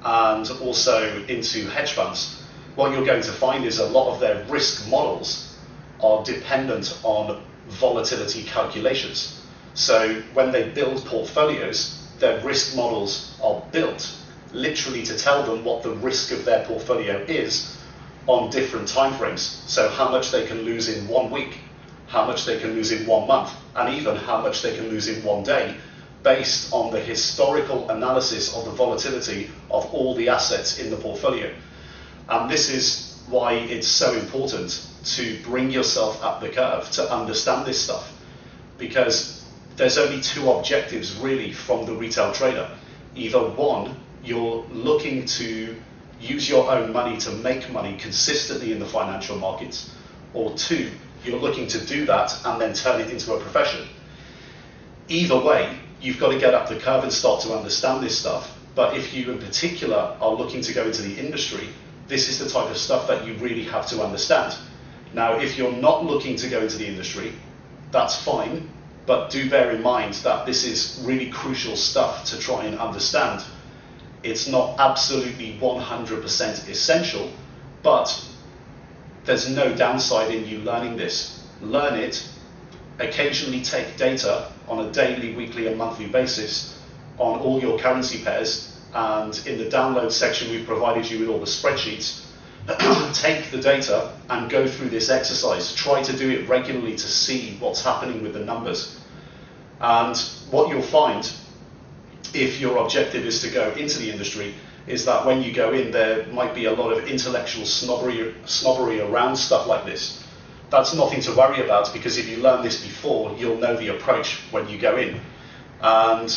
and also into hedge funds, what you're going to find is a lot of their risk models are dependent on volatility calculations. So when they build portfolios, their risk models are built literally to tell them what the risk of their portfolio is on different timeframes. So how much they can lose in 1 week, how much they can lose in 1 month, and even how much they can lose in 1 day, based on the historical analysis of the volatility of all the assets in the portfolio. And this is why it's so important to bring yourself up the curve to understand this stuff, because there's only 2 objectives really from the retail trader. Either 1, you're looking to use your own money to make money consistently in the financial markets, or 2, you're looking to do that and then turn it into a profession. Either way, you've got to get up the curve and start to understand this stuff. But if you in particular are looking to go into the industry, this is the type of stuff that you really have to understand. Now, if you're not looking to go into the industry, that's fine, but do bear in mind that this is really crucial stuff to try and understand. It's not absolutely 100% essential, but there's no downside in you learning this. Learn it, occasionally take data on a daily, weekly and monthly basis on all your currency pairs, and in the download section we've provided you with all the spreadsheets. Take the data and go through this exercise. Try to do it regularly to see what's happening with the numbers. And what you'll find, if your objective is to go into the industry, is that when you go in, there might be a lot of intellectual snobbery around stuff like this. That's nothing to worry about, because if you learn this before, you'll know the approach when you go in. And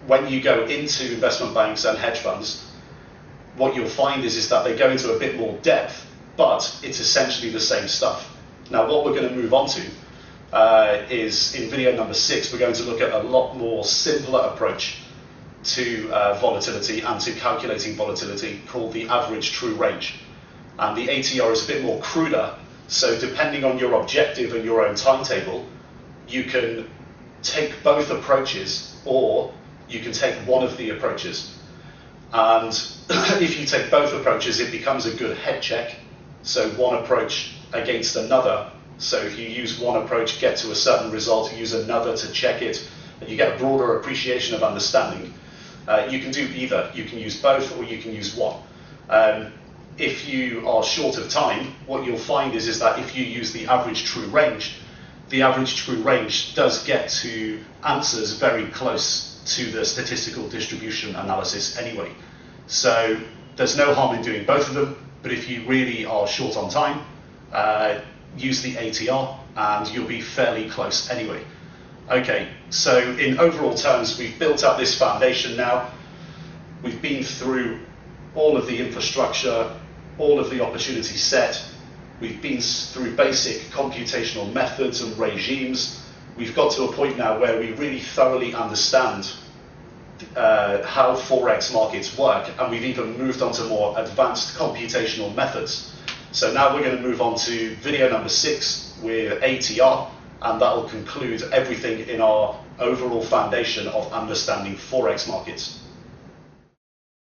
when you go into investment banks and hedge funds, what you'll find is that they go into a bit more depth, but it's essentially the same stuff. Now, what we're going to move on to is in video number 6, we're going to look at a lot more simpler approach to volatility and to calculating volatility, called the average true range. And the ATR is a bit more cruder, so depending on your objective and your own timetable, you can take both approaches, or you can take one of the approaches. And if you take both approaches, it becomes a good head check. So one approach against another. So if you use one approach, get to a certain result, use another to check it, and you get a broader appreciation of understanding. You can do either. You can use both, or you can use one. If you are short of time, what you'll find is that if you use the average true range, the average true range does get to answers very close to the statistical distribution analysis anyway. So there's no harm in doing both of them, but if you really are short on time, use the ATR and you'll be fairly close anyway. Okay, so in overall terms, we've built up this foundation now. We've been through all of the infrastructure, all of the opportunity set. We've been through basic computational methods and regimes. We've got to a point now where we really thoroughly understand how Forex markets work, and we've even moved on to more advanced computational methods. So now we're going to move on to video number 6 with ATR, and that will conclude everything in our overall foundation of understanding Forex markets.